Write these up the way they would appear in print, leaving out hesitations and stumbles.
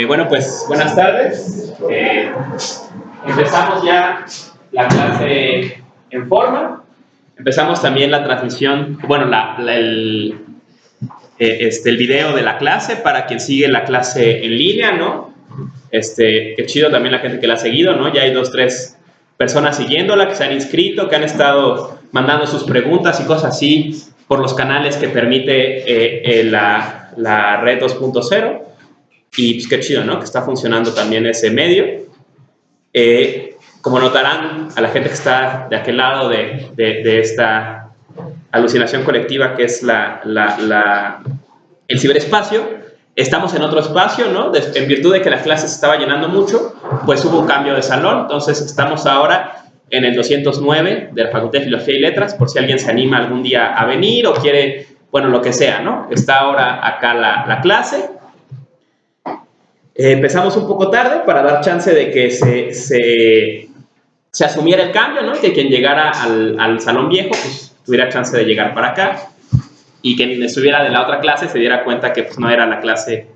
Bueno, pues buenas tardes. Empezamos ya la clase en forma. Empezamos también la transmisión, bueno, el video de la clase para quien sigue la clase en línea, ¿no? Qué chido también la gente que la ha seguido, ¿no? Ya hay 2, 3 personas siguiéndola que se han inscrito, que han estado mandando sus preguntas y cosas así por los canales que permite la red 2.0. Y pues qué chido, ¿no? Que está funcionando también ese medio. Como notarán, a la gente que está de aquel lado de esta alucinación colectiva que es el ciberespacio, estamos en otro espacio, ¿no? En virtud de que la clase se estaba llenando mucho, pues hubo un cambio de salón. Entonces estamos ahora en el 209 de la Facultad de Filosofía y Letras, por si alguien se anima algún día a venir o quiere, bueno, lo que sea, ¿no? Está ahora acá la clase. Empezamos un poco tarde para dar chance de que se asumiera el cambio, ¿no? Que quien llegara al salón viejo pues tuviera chance de llegar para acá y quien estuviera de la otra clase se diera cuenta que pues no era la clase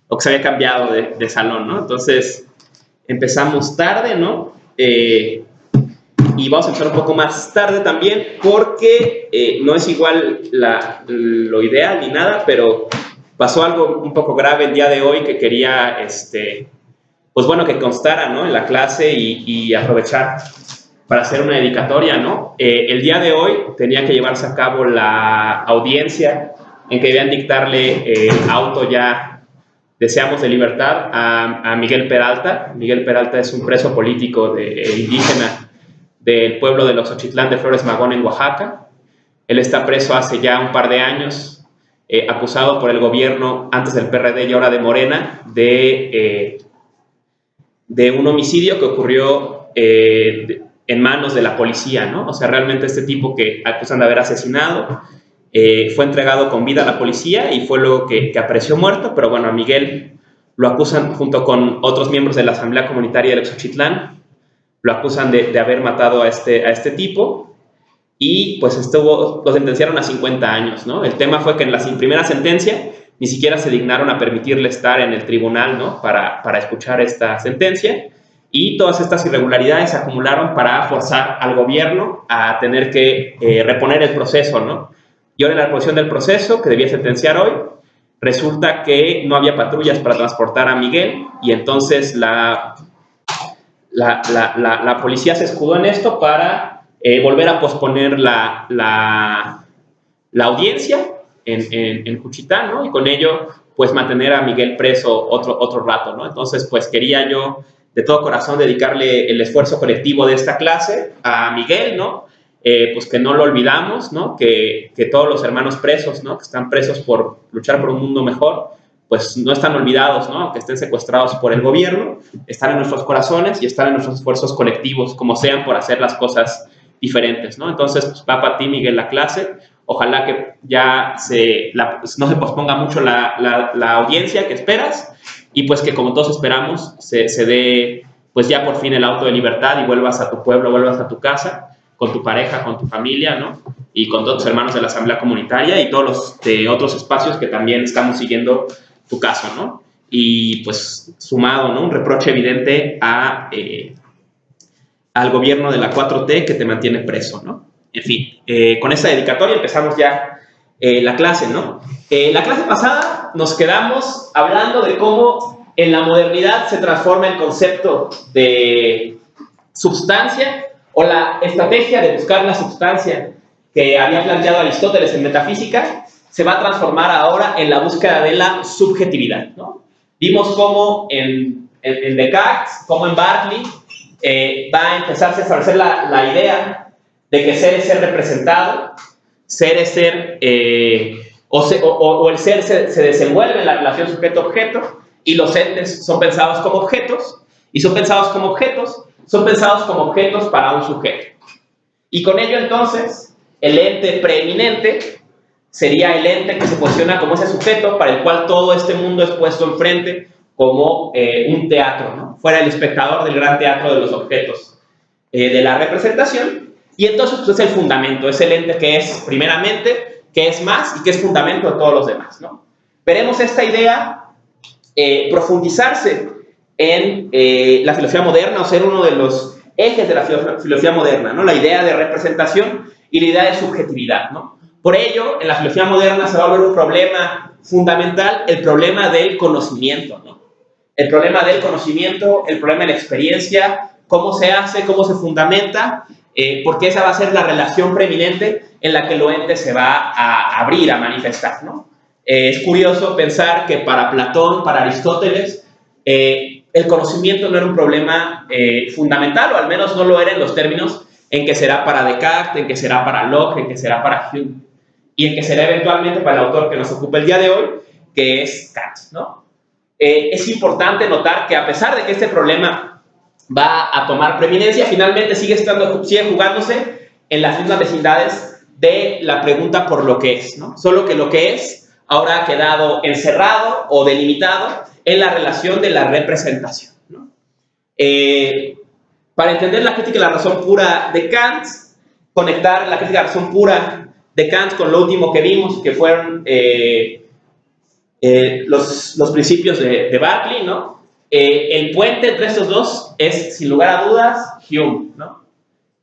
o que se había cambiado de salón, ¿no? Entonces empezamos tarde, ¿no? Y vamos a empezar un poco más tarde también porque no es igual lo ideal ni nada, pero pasó algo un poco grave el día de hoy que quería, pues bueno, que constara, ¿no? En la clase y aprovechar para hacer una dedicatoria, ¿no? El día de hoy tenía que llevarse a cabo la audiencia en que debían dictarle auto ya deseamos de libertad a Miguel Peralta. Miguel Peralta es un preso político indígena del pueblo de Oxochitlán de Flores Magón en Oaxaca. Él está preso hace ya un par de años, acusado por el gobierno antes del PRD y ahora de Morena de un homicidio que ocurrió en manos de la policía, ¿no? O sea, realmente este tipo que acusan de haber asesinado fue entregado con vida a la policía y fue luego que apareció muerto, pero bueno, a Miguel lo acusan junto con otros miembros de la Asamblea Comunitaria del Oxochitlán, lo acusan de haber matado a este tipo. Y pues lo sentenciaron a 50 años, ¿no? El tema fue que en la primera sentencia ni siquiera se dignaron a permitirle estar en el tribunal, ¿no? Para escuchar esta sentencia, y todas estas irregularidades se acumularon para forzar al gobierno a tener que reponer el proceso, ¿no? Y ahora en la reposición del proceso, que debía sentenciar hoy, resulta que no había patrullas para transportar a Miguel, y entonces la policía se escudó en esto para volver a posponer la audiencia en Juchitán, ¿no? Y con ello, pues, mantener a Miguel preso otro rato, ¿no? Entonces, pues, quería yo de todo corazón dedicarle el esfuerzo colectivo de esta clase a Miguel, ¿no? Pues que no lo olvidamos, ¿no? Que todos los hermanos presos, ¿no? Que están presos por luchar por un mundo mejor, pues no están olvidados, ¿no? Aunque estén secuestrados por el gobierno, están en nuestros corazones y están en nuestros esfuerzos colectivos, como sean, por hacer las cosas diferentes, ¿no? Entonces, pues, va para ti, Miguel, la clase. Ojalá que ya no se posponga mucho la audiencia que esperas y pues que, como todos esperamos, se dé pues ya por fin el auto de libertad y vuelvas a tu pueblo, vuelvas a tu casa, con tu pareja, con tu familia, ¿no? Y con todos tus hermanos de la Asamblea Comunitaria y todos los de otros espacios que también estamos siguiendo tu caso, ¿no? Y pues sumado, ¿no? Un reproche evidente al gobierno de la 4T que te mantiene preso, ¿no? En fin, con esta dedicatoria empezamos ya la clase, ¿no? La clase pasada nos quedamos hablando de cómo en la modernidad se transforma el concepto de substancia o la estrategia de buscar la substancia que había planteado Aristóteles en Metafísica se va a transformar ahora en la búsqueda de la subjetividad, ¿no? Vimos cómo en Descartes, como en Berkeley, va a empezarse a establecer la idea de que ser es ser representado, ser es ser, o el ser se desenvuelve en la relación sujeto-objeto, y los entes son pensados como objetos, y son pensados como objetos para un sujeto. Y con ello entonces, el ente preeminente sería el ente que se posiciona como ese sujeto para el cual todo este mundo es puesto enfrente como un teatro, ¿no? Fuera el espectador del gran teatro de los objetos de la representación. Y entonces pues, es el fundamento, es el ente que es primeramente que es más y que es fundamento de todos los demás, ¿no? Veremos esta idea profundizarse en la filosofía moderna, o ser uno de los ejes de la filosofía moderna, ¿no? La idea de representación y la idea de subjetividad, ¿no? Por ello, en la filosofía moderna se va a volver un problema fundamental, el problema del conocimiento, ¿no? El problema del conocimiento, el problema de la experiencia, cómo se hace, cómo se fundamenta, porque esa va a ser la relación preeminente en la que lo ente se va a abrir, a manifestar, ¿no? Es curioso pensar que para Platón, para Aristóteles, el conocimiento no era un problema fundamental, o al menos no lo era en los términos en que será para Descartes, en que será para Locke, en que será para Hume, y en que será eventualmente para el autor que nos ocupa el día de hoy, que es Kant, ¿no? Es importante notar que a pesar de que este problema va a tomar preeminencia, finalmente sigue jugándose en las mismas vecindades de la pregunta por lo que es, ¿no? Solo que lo que es ahora ha quedado encerrado o delimitado en la relación de la representación, ¿no? Para entender la crítica de la razón pura de Kant, conectar la crítica de la razón pura de Kant con lo último que vimos, que fueron los principios de Berkeley, ¿no? El puente entre estos dos es, sin lugar a dudas, Hume, ¿no?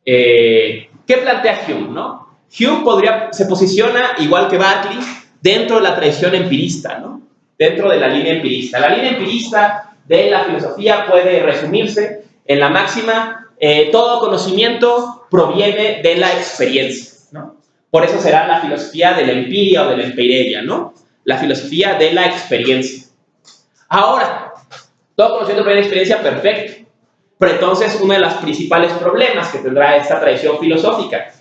¿Qué plantea Hume, no? Hume se posiciona, igual que Berkeley, dentro de la tradición empirista, ¿no? Dentro de la línea empirista. La línea empirista de la filosofía puede resumirse en la máxima: todo conocimiento proviene de la experiencia, ¿no? Por eso será la filosofía de la empiria o de la empeireia, ¿no? La filosofía de la experiencia. Ahora, todo conocimiento proviene de la experiencia, perfecto. Pero entonces, uno de los principales problemas que tendrá esta tradición filosófica,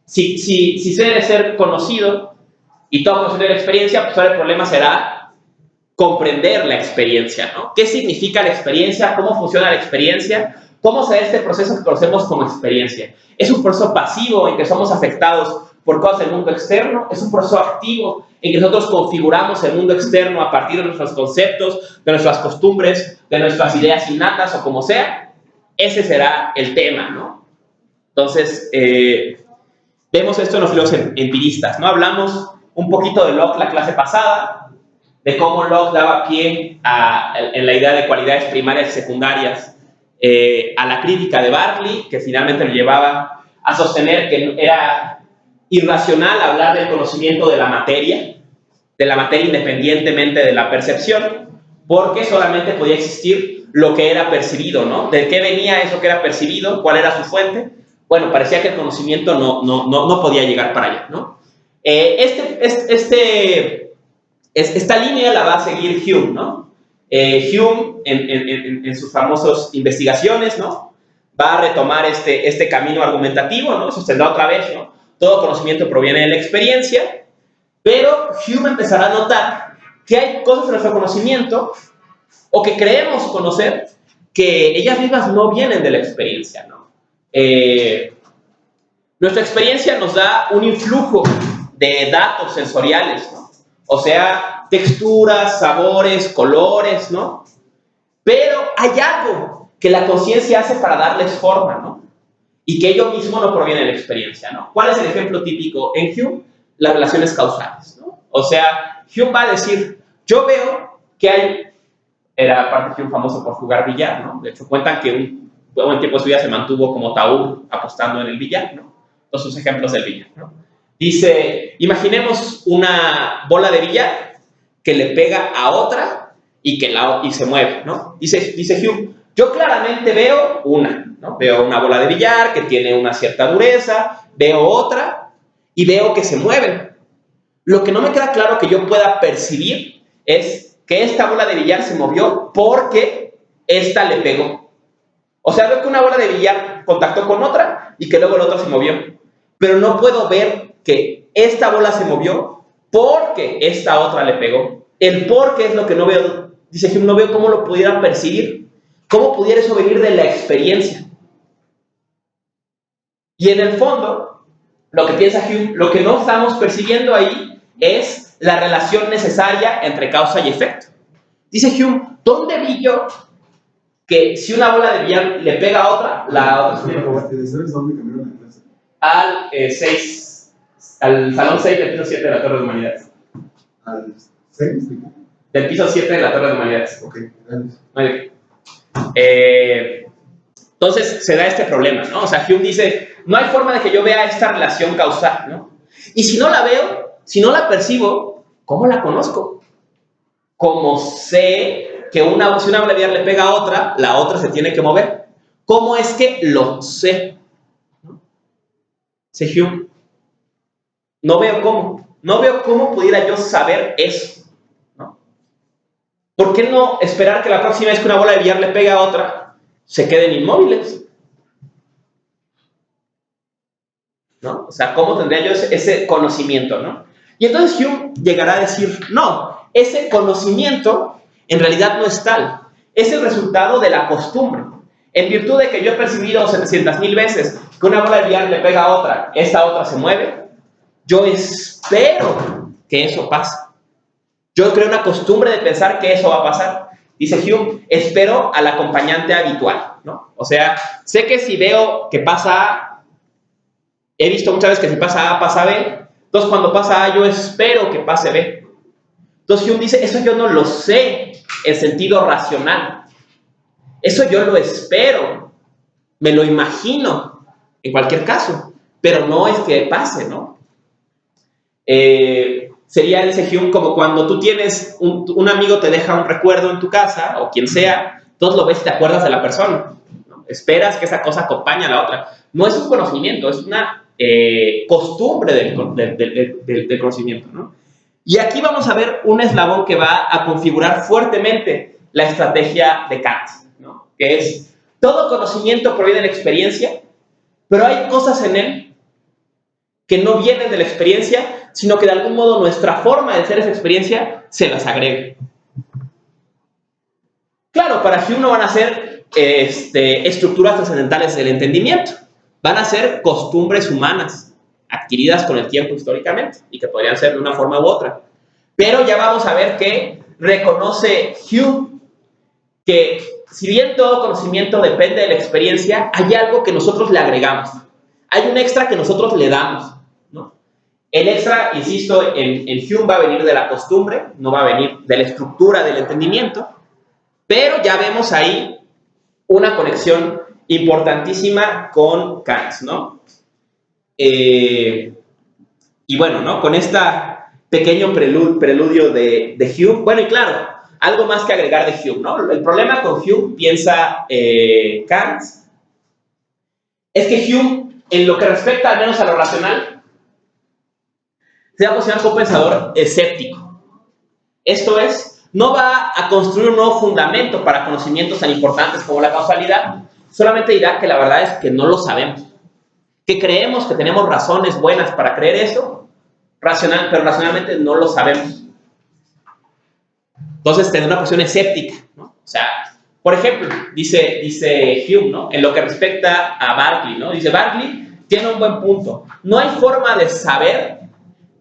si se debe ser conocido y todo conocimiento de la experiencia, pues ahora el problema será comprender la experiencia, ¿no? ¿Qué significa la experiencia? ¿Cómo funciona la experiencia? ¿Cómo se da este proceso que conocemos como experiencia? ¿Es un proceso pasivo en que somos afectados por cosas del mundo externo? ¿Es un proceso activo en que nosotros configuramos el mundo externo a partir de nuestros conceptos, de nuestras costumbres, de nuestras ideas innatas o como sea? Ese será el tema, ¿no? Entonces, vemos esto en los filósofos empiristas, ¿no? Hablamos un poquito de Locke la clase pasada, de cómo Locke daba pie en la idea de cualidades primarias y secundarias a la crítica de Berkeley, que finalmente lo llevaba a sostener que era irracional hablar del conocimiento de la materia independientemente de la percepción, porque solamente podía existir lo que era percibido, ¿no? ¿De qué venía eso que era percibido? ¿Cuál era su fuente? Bueno, parecía que el conocimiento no podía llegar para allá, ¿no? Esta línea la va a seguir Hume, ¿no? Hume, en sus famosas investigaciones, ¿no? Va a retomar este camino argumentativo, ¿no? Sostendrá otra vez, ¿no? Todo conocimiento proviene de la experiencia, pero Hume empezará a notar que hay cosas en nuestro conocimiento, o que creemos conocer, que ellas mismas no vienen de la experiencia, ¿no? Nuestra experiencia nos da un influjo de datos sensoriales, ¿no? O sea, texturas, sabores, colores, ¿no? Pero hay algo que la conciencia hace para darles forma, ¿no? Y que ello mismo no proviene de la experiencia, ¿no? ¿Cuál es el ejemplo típico en Hume? Las relaciones causales, ¿no? O sea, Hume va a decir, yo veo que era aparte Hume famoso por jugar billar, ¿no? De hecho, cuentan que un buen tiempo de su vida se mantuvo como taur apostando en el billar, ¿no? Todos sus ejemplos del billar, ¿no? Dice, imaginemos una bola de billar que le pega a otra y se mueve, ¿no? Dice Hume, yo claramente veo ¿no? Veo una bola de billar que tiene una cierta dureza, veo otra y veo que se mueven. Lo que no me queda claro que yo pueda percibir es que esta bola de billar se movió porque esta le pegó. O sea, veo que una bola de billar contactó con otra y que luego la otra se movió. Pero no puedo ver que esta bola se movió porque esta otra le pegó. El por qué es lo que no veo. Dice Hume, no veo cómo lo pudiera percibir. ¿Cómo pudiera eso venir de la experiencia? Y en el fondo, lo que piensa Hume, lo que no estamos percibiendo ahí es la relación necesaria entre causa y efecto. Dice Hume, ¿dónde vi yo que si una bola de billar le pega a otra, la otra se mueve? Al 6 Al salón 6 del piso 7 de la Torre de Humanidades. ¿Al 6? Del piso 7 de la Torre de Humanidades. Ok, gracias. Vale. Entonces se da este problema, ¿no? O sea, Hume dice, no hay forma de que yo vea esta relación causal, ¿no? Y si no la veo, si no la percibo, ¿cómo la conozco? Como sé que si una bola de billar le pega a otra, la otra se tiene que mover. ¿Cómo es que lo sé? ¿No? Dice Hume, no veo cómo. No veo cómo pudiera yo saber eso, ¿no? ¿Por qué no esperar que la próxima vez que una bola de billar le pegue a otra, se queden inmóviles? ¿No? O sea, ¿cómo tendría yo ese conocimiento, ¿no? Y entonces Hume llegará a decir, no, ese conocimiento en realidad no es tal. Es el resultado de la costumbre. En virtud de que yo he percibido 700,000 veces que una bola de billar le pega a otra, esta otra se mueve, yo espero que eso pase. Yo creo una costumbre de pensar que eso va a pasar. Dice Hume, espero al acompañante habitual, ¿no? O sea, sé que si veo que pasa A, he visto muchas veces que si pasa A, pasa B. Entonces, cuando pasa A, yo espero que pase B. Entonces, Hume dice, eso yo no lo sé en sentido racional. Eso yo lo espero. Me lo imagino, en cualquier caso. Pero no es que pase, ¿no? Sería, dice Hume, como cuando tú tienes, un amigo te deja un recuerdo en tu casa, o quien sea, entonces lo ves y te acuerdas de la persona, ¿no? Esperas que esa cosa acompañe a la otra. No es un conocimiento, es una costumbre del conocimiento, ¿no? Y aquí vamos a ver un eslabón que va a configurar fuertemente la estrategia de Kant, ¿no? Que es, todo conocimiento proviene de la experiencia, pero hay cosas en él que no vienen de la experiencia, sino que de algún modo nuestra forma de hacer esa experiencia se las agrega. Claro, para Hume no van a ser estructuras trascendentales del entendimiento, van a ser costumbres humanas adquiridas con el tiempo históricamente y que podrían ser de una forma u otra. Pero ya vamos a ver que reconoce Hume que si bien todo conocimiento depende de la experiencia, hay algo que nosotros le agregamos. Hay un extra que nosotros le damos, ¿no? El extra, insisto, en Hume va a venir de la costumbre, no va a venir de la estructura del entendimiento, pero ya vemos ahí una conexión importantísima con Kant, ¿no? Y bueno, ¿no? Con este pequeño preludio de Hume, bueno, y claro, algo más que agregar de Hume, ¿no? El problema con Hume, piensa Kant, es que Hume, en lo que respecta al menos a lo racional, se va a posicionar como un pensador escéptico. Esto es, no va a construir un nuevo fundamento para conocimientos tan importantes como la causalidad, solamente dirá que la verdad es que no lo sabemos, que creemos que tenemos razones buenas para creer eso, pero racionalmente no lo sabemos. Entonces, tener una posición escéptica, ¿no? O sea, por ejemplo, dice Hume, ¿no? En lo que respecta a Berkeley, ¿no? Dice, Berkeley tiene un buen punto. No hay forma de saber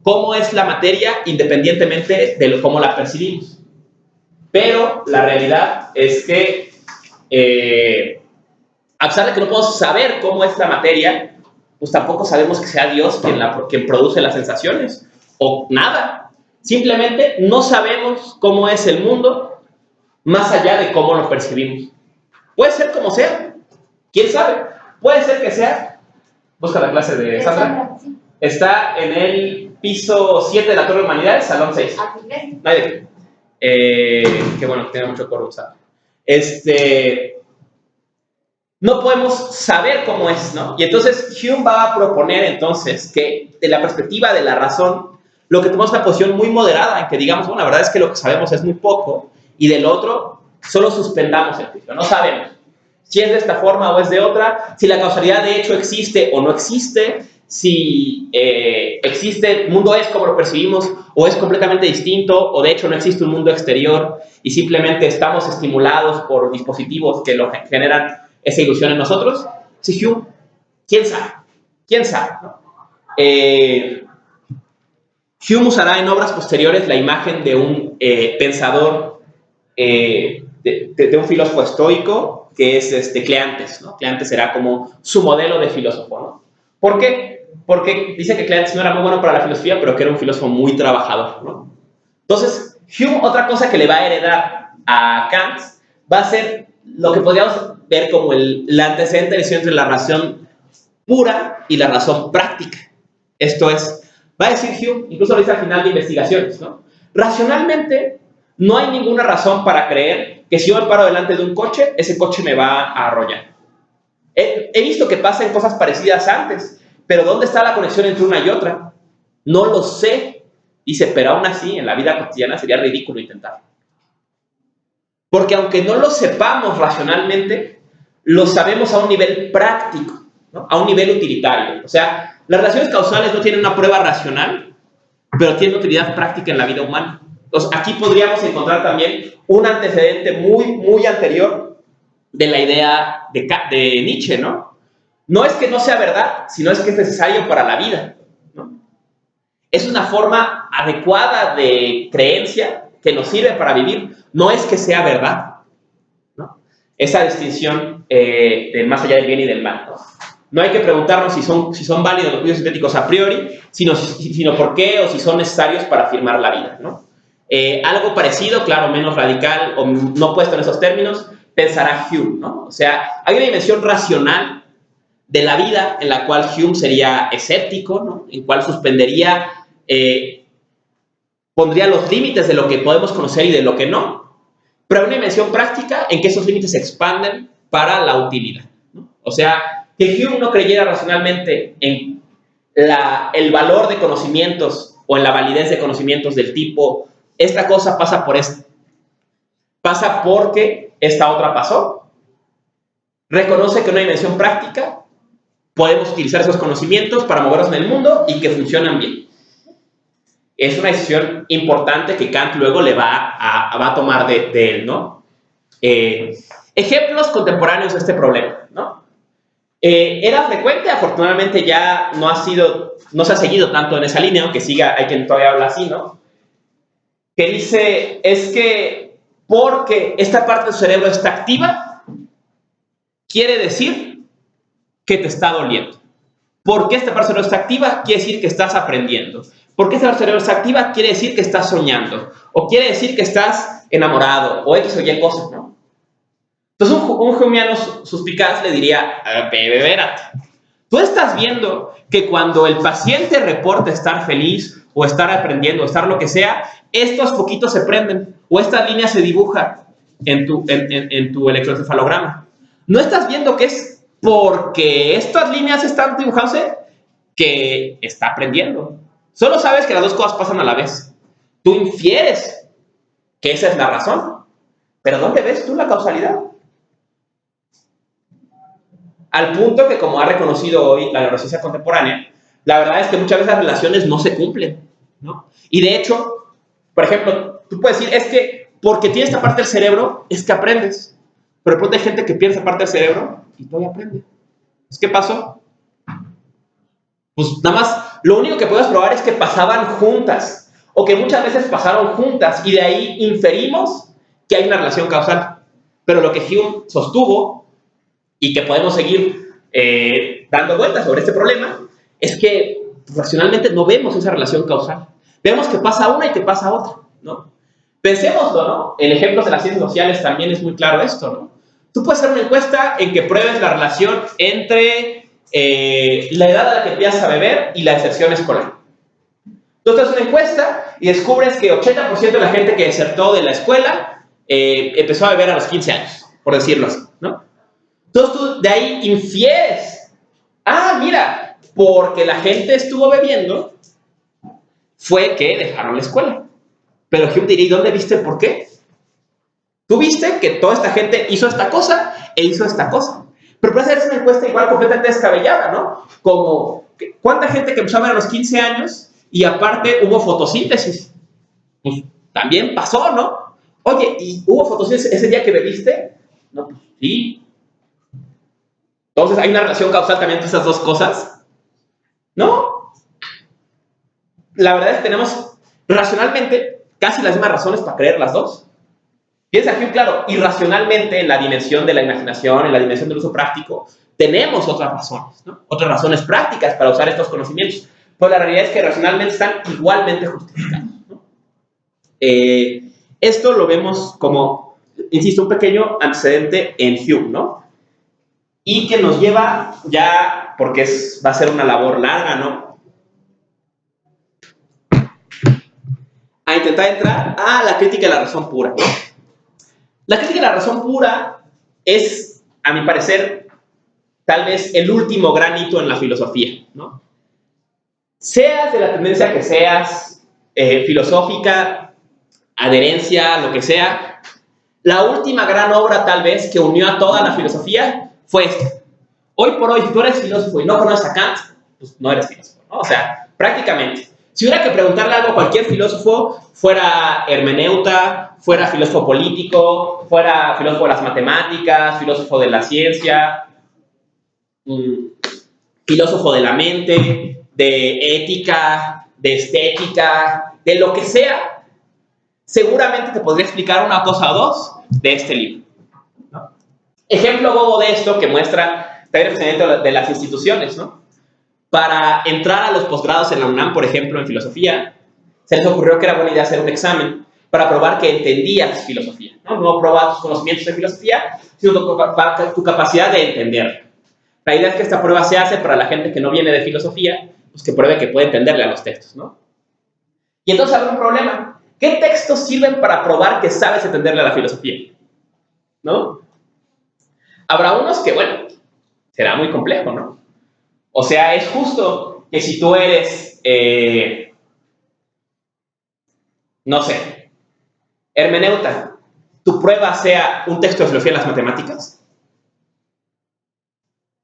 cómo es la materia independientemente de cómo la percibimos. Pero la realidad es que, a pesar de que no podemos saber cómo es la materia, pues tampoco sabemos que sea Dios quien produce las sensaciones, o nada. Simplemente no sabemos cómo es el mundo más allá de cómo lo percibimos. Puede ser como sea, quién sabe. Puede ser que sea, busca la clase de Sandra, está en el piso 7 de la Torre de Humanidades, salón 6. Nadie. Qué bueno, que tiene mucho coro usado. No podemos saber cómo es, ¿no? Y entonces Hume va a proponer entonces que de la perspectiva de la razón, lo que tomamos una posición muy moderada, en que digamos, bueno, la verdad es que lo que sabemos es muy poco, y del otro, solo suspendamos el juicio, no sabemos si es de esta forma o es de otra, si la causalidad de hecho existe o no existe, si existe, el mundo es como lo percibimos o es completamente distinto, o de hecho no existe un mundo exterior y simplemente estamos estimulados por dispositivos que lo generan esa ilusión en nosotros. Si Hume, ¿quién sabe? ¿Quién sabe? ¿No? Hume usará en obras posteriores la imagen de un pensador, de un filósofo estoico, que es Cleantes, ¿no? Cleantes será como su modelo de filósofo, ¿no? ¿Por qué? porque dice que Cleanthes no era muy bueno para la filosofía, pero que era un filósofo muy trabajador, ¿no? Entonces, Hume, otra cosa que le va a heredar a Kant va a ser lo que podríamos ver como la antecedente entre la razón pura y la razón práctica. Esto es, va a decir Hume, incluso lo dice al final de Investigaciones, ¿no? Racionalmente, no hay ninguna razón para creer que si yo me paro delante de un coche, ese coche me va a arrollar. He visto que pasan cosas parecidas antes, pero ¿dónde está la conexión entre una y otra? No lo sé. Dice, pero aún así, en la vida cotidiana sería ridículo intentarlo. Porque aunque no lo sepamos racionalmente, lo sabemos a un nivel práctico, ¿no? A un nivel utilitario. O sea, las relaciones causales no tienen una prueba racional, pero tienen utilidad práctica en la vida humana. Entonces, aquí podríamos encontrar también un antecedente muy anterior de la idea de Nietzsche, ¿no? No es que no sea verdad, sino es que es necesario para la vida, ¿no? Es una forma adecuada de creencia que nos sirve para vivir, no es que sea verdad, ¿no? Esa distinción del más allá del bien y del mal, ¿no? No hay que preguntarnos si son válidos los juicios sintéticos a priori, sino por qué o si son necesarios para afirmar la vida, ¿no? Algo parecido, claro, menos radical o no puesto en esos términos, pensará Hume, ¿no? O sea, hay una dimensión racional de la vida en la cual Hume sería escéptico, ¿no? En cual suspendería, pondría los límites de lo que podemos conocer y de lo que no, pero hay una dimensión práctica en que esos límites se expanden para la utilidad, ¿no? O sea, que Hume no creyera racionalmente en el valor de conocimientos o en la validez de conocimientos del tipo, esta cosa pasa por esto, pasa porque esta otra pasó, reconoce que en una dimensión práctica podemos utilizar esos conocimientos para movernos en el mundo y que funcionan bien. Es una decisión importante que Kant luego le va a tomar de él, ¿no? Ejemplos contemporáneos de este problema, ¿no? Era frecuente, afortunadamente ya no se ha seguido tanto en esa línea, aunque hay quien todavía habla así, ¿no? Que dice, es que porque esta parte de tu cerebro está activa, quiere decir que te está doliendo. Porque esta parte del cerebro está activa, quiere decir que estás aprendiendo. Porque esta parte del cerebro está activa, quiere decir que estás soñando. O quiere decir que estás enamorado, o X o Y cosas, ¿no? Entonces un humeano suspicaz le diría, espérate, tú estás viendo que cuando el paciente reporta estar feliz, o estar aprendiendo, o estar lo que sea, estos poquitos se prenden, o estas líneas se dibujan en tu electroencefalograma. No estás viendo que es porque estas líneas están dibujándose que está aprendiendo. Solo sabes que las dos cosas pasan a la vez. Tú infieres que esa es la razón, pero ¿dónde ves tú la causalidad? Al punto que, como ha reconocido hoy la neurociencia contemporánea, la verdad es que muchas veces las relaciones no se cumplen, ¿no? Y de hecho, por ejemplo, tú puedes decir, es que porque tienes esta parte del cerebro, es que aprendes. Pero de pronto hay gente que pierde esa parte del cerebro y todavía aprende. ¿Qué pasó? Pues nada más, lo único que puedes probar es que pasaban juntas, o que muchas veces pasaron juntas, y de ahí inferimos que hay una relación causal. Pero lo que Hume sostuvo, y que podemos seguir dando vueltas sobre este problema, es que racionalmente no vemos esa relación causal. Vemos que pasa una y que pasa otra, ¿no? Pensémoslo, ¿no? En ejemplos de las ciencias sociales también es muy claro esto, ¿no? Tú puedes hacer una encuesta en que pruebes la relación entre la edad a la que empiezas a beber y la deserción escolar. Tú haces una encuesta y descubres que 80% de la gente que desertó de la escuela empezó a beber a los 15 años, por decirlo así, ¿no? Entonces tú de ahí infieres, mira, porque la gente estuvo bebiendo, fue que dejaron la escuela. Pero Hume diría, ¿y dónde viste el por qué? Tú viste que toda esta gente hizo esta cosa e hizo esta cosa. Pero puede hacerse una encuesta igual completamente descabellada, ¿no? Como, ¿cuánta gente que empezó a ver a los 15 años y aparte hubo fotosíntesis? Pues también pasó, ¿no? Oye, ¿y hubo fotosíntesis ese día que bebiste? No, pues sí. Entonces, ¿hay una relación causal también entre esas dos cosas? ¿No? La verdad es que tenemos racionalmente casi las mismas razones para creer las dos. Piensa aquí, claro, irracionalmente en la dimensión de la imaginación, en la dimensión del uso práctico, tenemos otras razones, ¿no? Otras razones prácticas para usar estos conocimientos, pero la realidad es que racionalmente están igualmente justificados, ¿no? Esto lo vemos como, insisto, un pequeño antecedente en Hume, ¿no? Y que nos lleva ya, porque va a ser una labor larga, ¿no?, a intentar entrar a la crítica de la razón pura, ¿no? La crítica de la razón pura es, a mi parecer, tal vez el último gran hito en la filosofía, ¿no? Seas de la tendencia que seas, filosófica, adherencia, lo que sea, la última gran obra tal vez que unió a toda la filosofía fue esta. Hoy por hoy, si tú eres filósofo y no conoces a Kant, pues no eres filósofo, ¿no? O sea, prácticamente. Si hubiera que preguntarle algo a cualquier filósofo, fuera hermeneuta, fuera filósofo político, fuera filósofo de las matemáticas, filósofo de la ciencia, filósofo de la mente, de ética, de estética, de lo que sea, seguramente te podría explicar una cosa o dos de este libro, ¿no? Ejemplo bobo de esto que muestra también el funcionamiento de las instituciones, ¿no? Para entrar a los posgrados en la UNAM, por ejemplo, en filosofía, se les ocurrió que era buena idea hacer un examen para probar que entendías filosofía, ¿no? No probar tus conocimientos de filosofía, sino tu capacidad de entender. La idea es que esta prueba se hace para la gente que no viene de filosofía, pues que pruebe que puede entenderle a los textos, ¿no? Y entonces habrá un problema. ¿Qué textos sirven para probar que sabes entenderle a la filosofía? ¿No? Habrá unos que, bueno, será muy complejo, ¿no? O sea, es justo que si tú eres, no sé, hermeneuta, tu prueba sea un texto de filosofía de las matemáticas.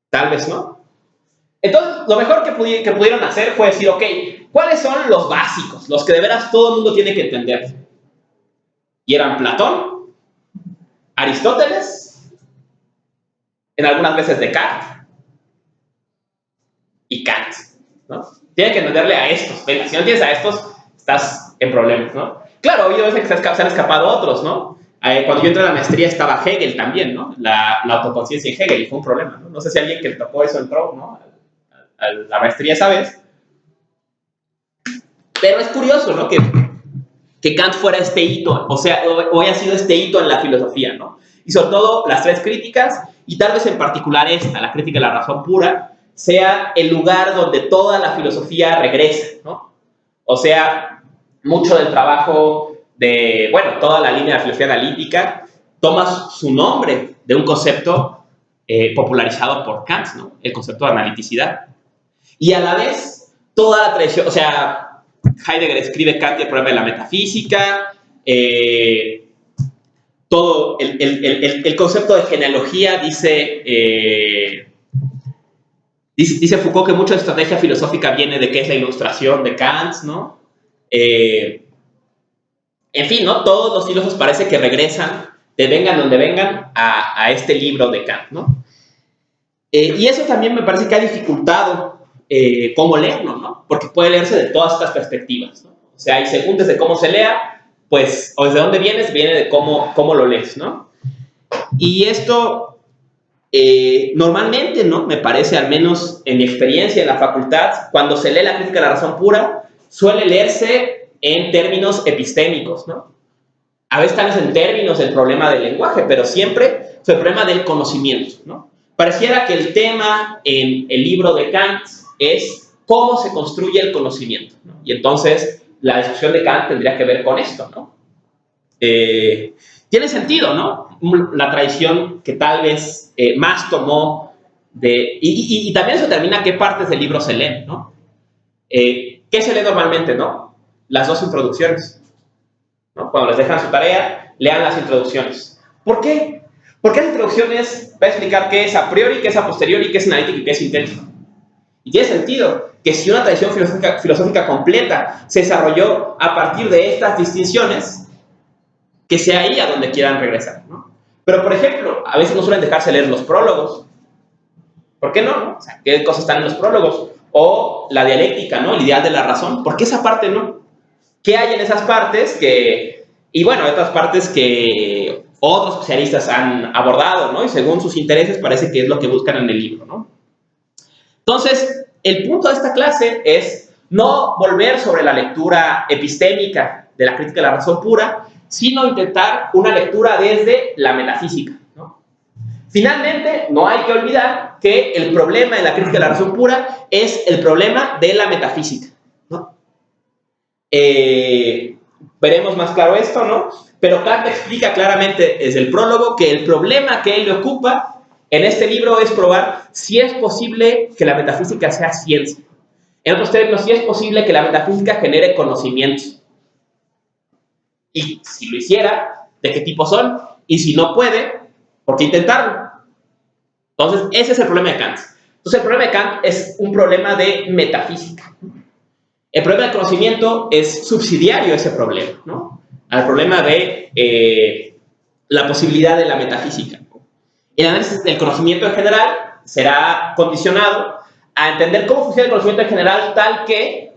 Tal vez no. Entonces, lo mejor que pudieron hacer fue decir, ok, ¿cuáles son los básicos? Los que de veras todo el mundo tiene que entender. Y eran Platón, Aristóteles, en algunas veces Descartes, y Kant, ¿no? Tienes que entenderle a estos. Venga, si no tienes a estos, estás en problemas, ¿no? Claro, ha habido veces que se han escapado otros, ¿no? Cuando yo entré a la maestría estaba Hegel también, ¿no? La autoconciencia en Hegel, y fue un problema, ¿no? No sé si alguien que le tocó eso entró, ¿no?, a la maestría esa vez. Pero es curioso, ¿no?, que Kant fuera este hito, o sea, o haya sido este hito en la filosofía, ¿no? Y sobre todo las tres críticas, y tal vez en particular esta, la crítica de la razón pura, sea el lugar donde toda la filosofía regresa, ¿no? O sea, mucho del trabajo de, bueno, toda la línea de la filosofía analítica toma su nombre de un concepto popularizado por Kant, ¿no? El concepto de analiticidad. Y a la vez, toda la tradición, o sea, Heidegger escribe Kant y el problema de la metafísica, todo el concepto de genealogía dice Foucault que mucha estrategia filosófica viene de qué es la ilustración de Kant, ¿no? En fin, ¿no? Todos los filósofos parece que regresan, de vengan donde vengan, a este libro de Kant, ¿no? Y eso también me parece que ha dificultado cómo leerlo, ¿no? Porque puede leerse de todas estas perspectivas, ¿no? O sea, y según desde cómo se lea, pues, o desde dónde vienes, viene de cómo lo lees, ¿no? Y esto... normalmente, ¿no?, me parece, al menos en mi experiencia en la facultad, cuando se lee la crítica de la razón pura, suele leerse en términos epistémicos, ¿no? A veces tal vez en términos del problema del lenguaje, pero siempre es el problema del conocimiento, ¿no? Pareciera que el tema en el libro de Kant es cómo se construye el conocimiento, ¿no? Y entonces la discusión de Kant tendría que ver con esto, ¿no? Tiene sentido, ¿no? La tradición que tal vez más tomó de... Y también eso determina qué partes del libro se leen, ¿no? ¿Qué se lee normalmente, no? Las dos introducciones, ¿no? Cuando les dejan su tarea, lean las introducciones. ¿Por qué? Porque las introducciones va a explicar qué es a priori, qué es a posteriori, qué es analítico y qué es sintético. Y tiene sentido que si una tradición filosófica completa se desarrolló a partir de estas distinciones, que sea ahí a donde quieran regresar, ¿no? Pero, por ejemplo, a veces no suelen dejarse leer los prólogos. ¿Por qué no? O sea, ¿qué cosas están en los prólogos? O la dialéctica, ¿no? El ideal de la razón. ¿Por qué esa parte no? ¿Qué hay en esas partes que Y bueno, otras partes que otros especialistas han abordado, ¿no? Y según sus intereses parece que es lo que buscan en el libro, ¿no? Entonces, el punto de esta clase es no volver sobre la lectura epistémica de la crítica de la razón pura, sino intentar una lectura desde la metafísica, ¿no? Finalmente, no hay que olvidar que el problema de la crítica de la razón pura es el problema de la metafísica, ¿no? Veremos más claro esto, ¿no? Pero Kant explica claramente desde el prólogo que el problema que él le ocupa en este libro es probar si es posible que la metafísica sea ciencia. En otros términos, si es posible que la metafísica genere conocimientos. Y si lo hiciera, ¿de qué tipo son? Y si no puede, ¿por qué intentarlo? Entonces, ese es el problema de Kant. Entonces, el problema de Kant es un problema de metafísica. El problema del conocimiento es subsidiario a ese problema, ¿no? Al problema de la posibilidad de la metafísica. El análisis del conocimiento en general será condicionado a entender cómo funciona el conocimiento en general tal que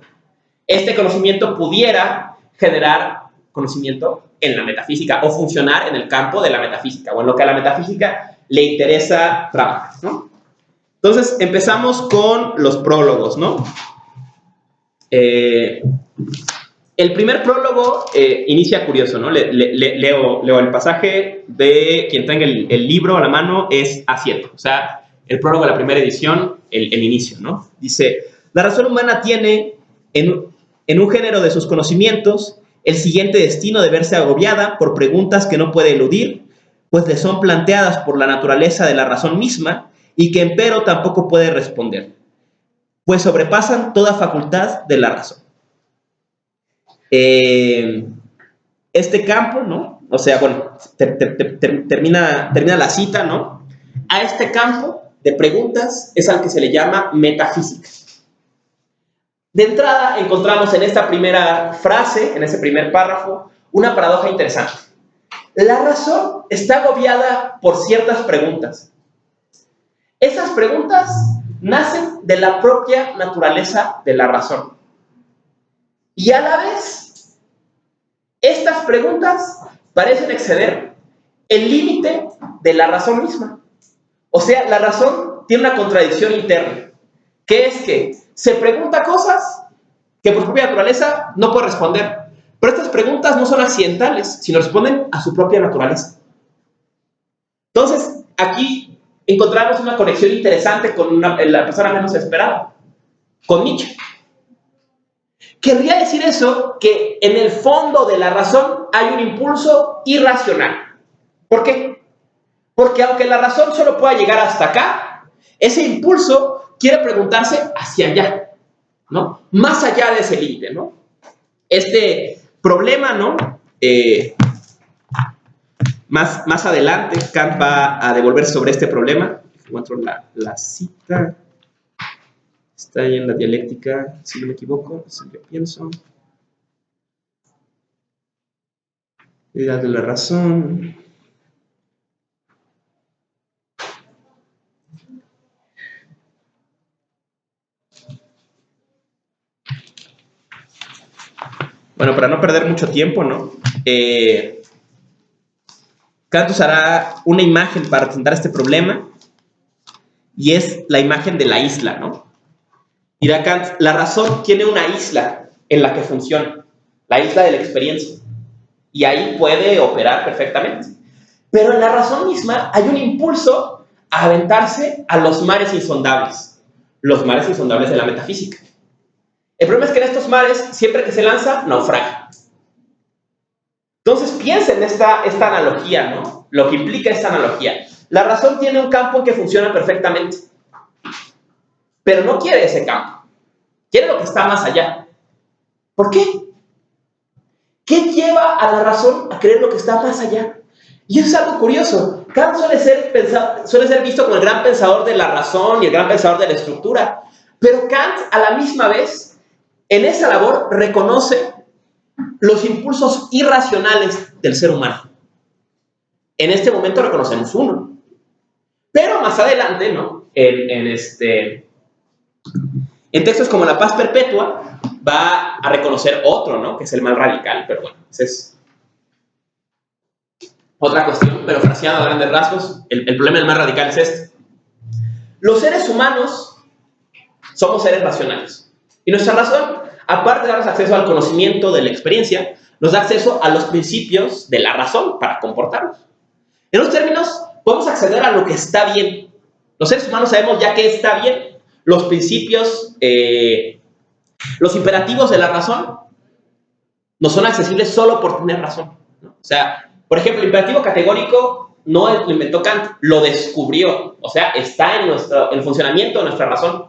este conocimiento pudiera generar conocimiento en la metafísica o funcionar en el campo de la metafísica o en lo que a la metafísica le interesa trabajar, ¿no? Entonces, empezamos con los prólogos, ¿no? El primer prólogo inicia curioso, ¿no? Leo el pasaje de quien tenga el libro a la mano, es A7, o sea, el prólogo de la primera edición, el inicio, ¿no? Dice, la razón humana tiene en un género de sus conocimientos el siguiente destino de verse agobiada por preguntas que no puede eludir, pues le son planteadas por la naturaleza de la razón misma y que empero tampoco puede responder, pues sobrepasan toda facultad de la razón. Este campo, ¿no? O sea, bueno, termina la cita, ¿no? A este campo de preguntas es al que se le llama metafísica. De entrada, encontramos en esta primera frase, en ese primer párrafo, una paradoja interesante. La razón está agobiada por ciertas preguntas. Esas preguntas nacen de la propia naturaleza de la razón. Y a la vez, estas preguntas parecen exceder el límite de la razón misma. O sea, la razón tiene una contradicción interna, que es que se pregunta cosas que por su propia naturaleza no puede responder. Pero estas preguntas no son accidentales, sino responden a su propia naturaleza. Entonces, aquí encontramos una conexión interesante con la persona menos esperada, con Nietzsche. Querría decir eso, que en el fondo de la razón hay un impulso irracional. ¿Por qué? Porque aunque la razón solo pueda llegar hasta acá, ese impulso quiere preguntarse hacia allá, ¿no? Más allá de ese límite, ¿no? Este problema, ¿no? Más adelante, Kant va a devolver sobre este problema. Encuentro la cita. Está ahí en la dialéctica, si no me equivoco, si yo pienso. Idea de la razón. Bueno, para no perder mucho tiempo, ¿no? Kant usará una imagen para representar este problema y es la imagen de la isla, ¿no? Dirá Kant, la razón tiene una isla en la que funciona, la isla de la experiencia, y ahí puede operar perfectamente. Pero en la razón misma hay un impulso a aventarse a los mares insondables de la metafísica. El problema es que en estos mares, siempre que se lanza, naufraga. Entonces piensen esta analogía, ¿no? Lo que implica esta analogía. La razón tiene un campo que funciona perfectamente, pero no quiere ese campo. Quiere lo que está más allá. ¿Por qué? ¿Qué lleva a la razón a querer lo que está más allá? Y eso es algo curioso. Kant suele ser visto como el gran pensador de la razón y el gran pensador de la estructura. Pero Kant, a la misma vez, en esa labor reconoce los impulsos irracionales del ser humano. En este momento reconocemos uno. Pero más adelante, ¿no? En textos como La Paz Perpetua, va a reconocer otro, ¿no? Que es el mal radical, pero bueno, ese es otra cuestión, pero fraseado a grandes rasgos, el problema más radical es este. Los seres humanos somos seres racionales. Y nuestra razón, aparte de darnos acceso al conocimiento de la experiencia, nos da acceso a los principios de la razón para comportarnos. En los términos, podemos acceder a lo que está bien. Los seres humanos sabemos ya que está bien. Los principios, los imperativos de la razón no son accesibles solo por tener razón, ¿no? O sea, por ejemplo, el imperativo categórico no lo inventó Kant, lo descubrió. O sea, está en el funcionamiento de nuestra razón.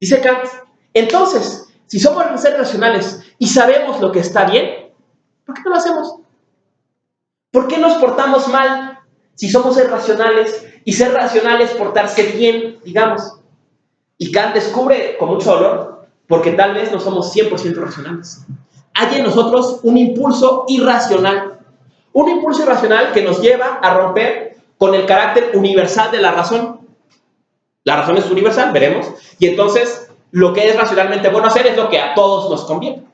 Dice Kant, entonces, si somos seres racionales y sabemos lo que está bien, ¿por qué no lo hacemos? ¿Por qué nos portamos mal si somos seres racionales y ser racional es portarse bien, digamos? Y Kant descubre con mucho dolor porque tal vez no somos 100% racionales. Hay en nosotros un impulso irracional. Un impulso irracional que nos lleva a romper con el carácter universal de la razón. La razón es universal, veremos. Y entonces, lo que es racionalmente bueno hacer es lo que a todos nos conviene.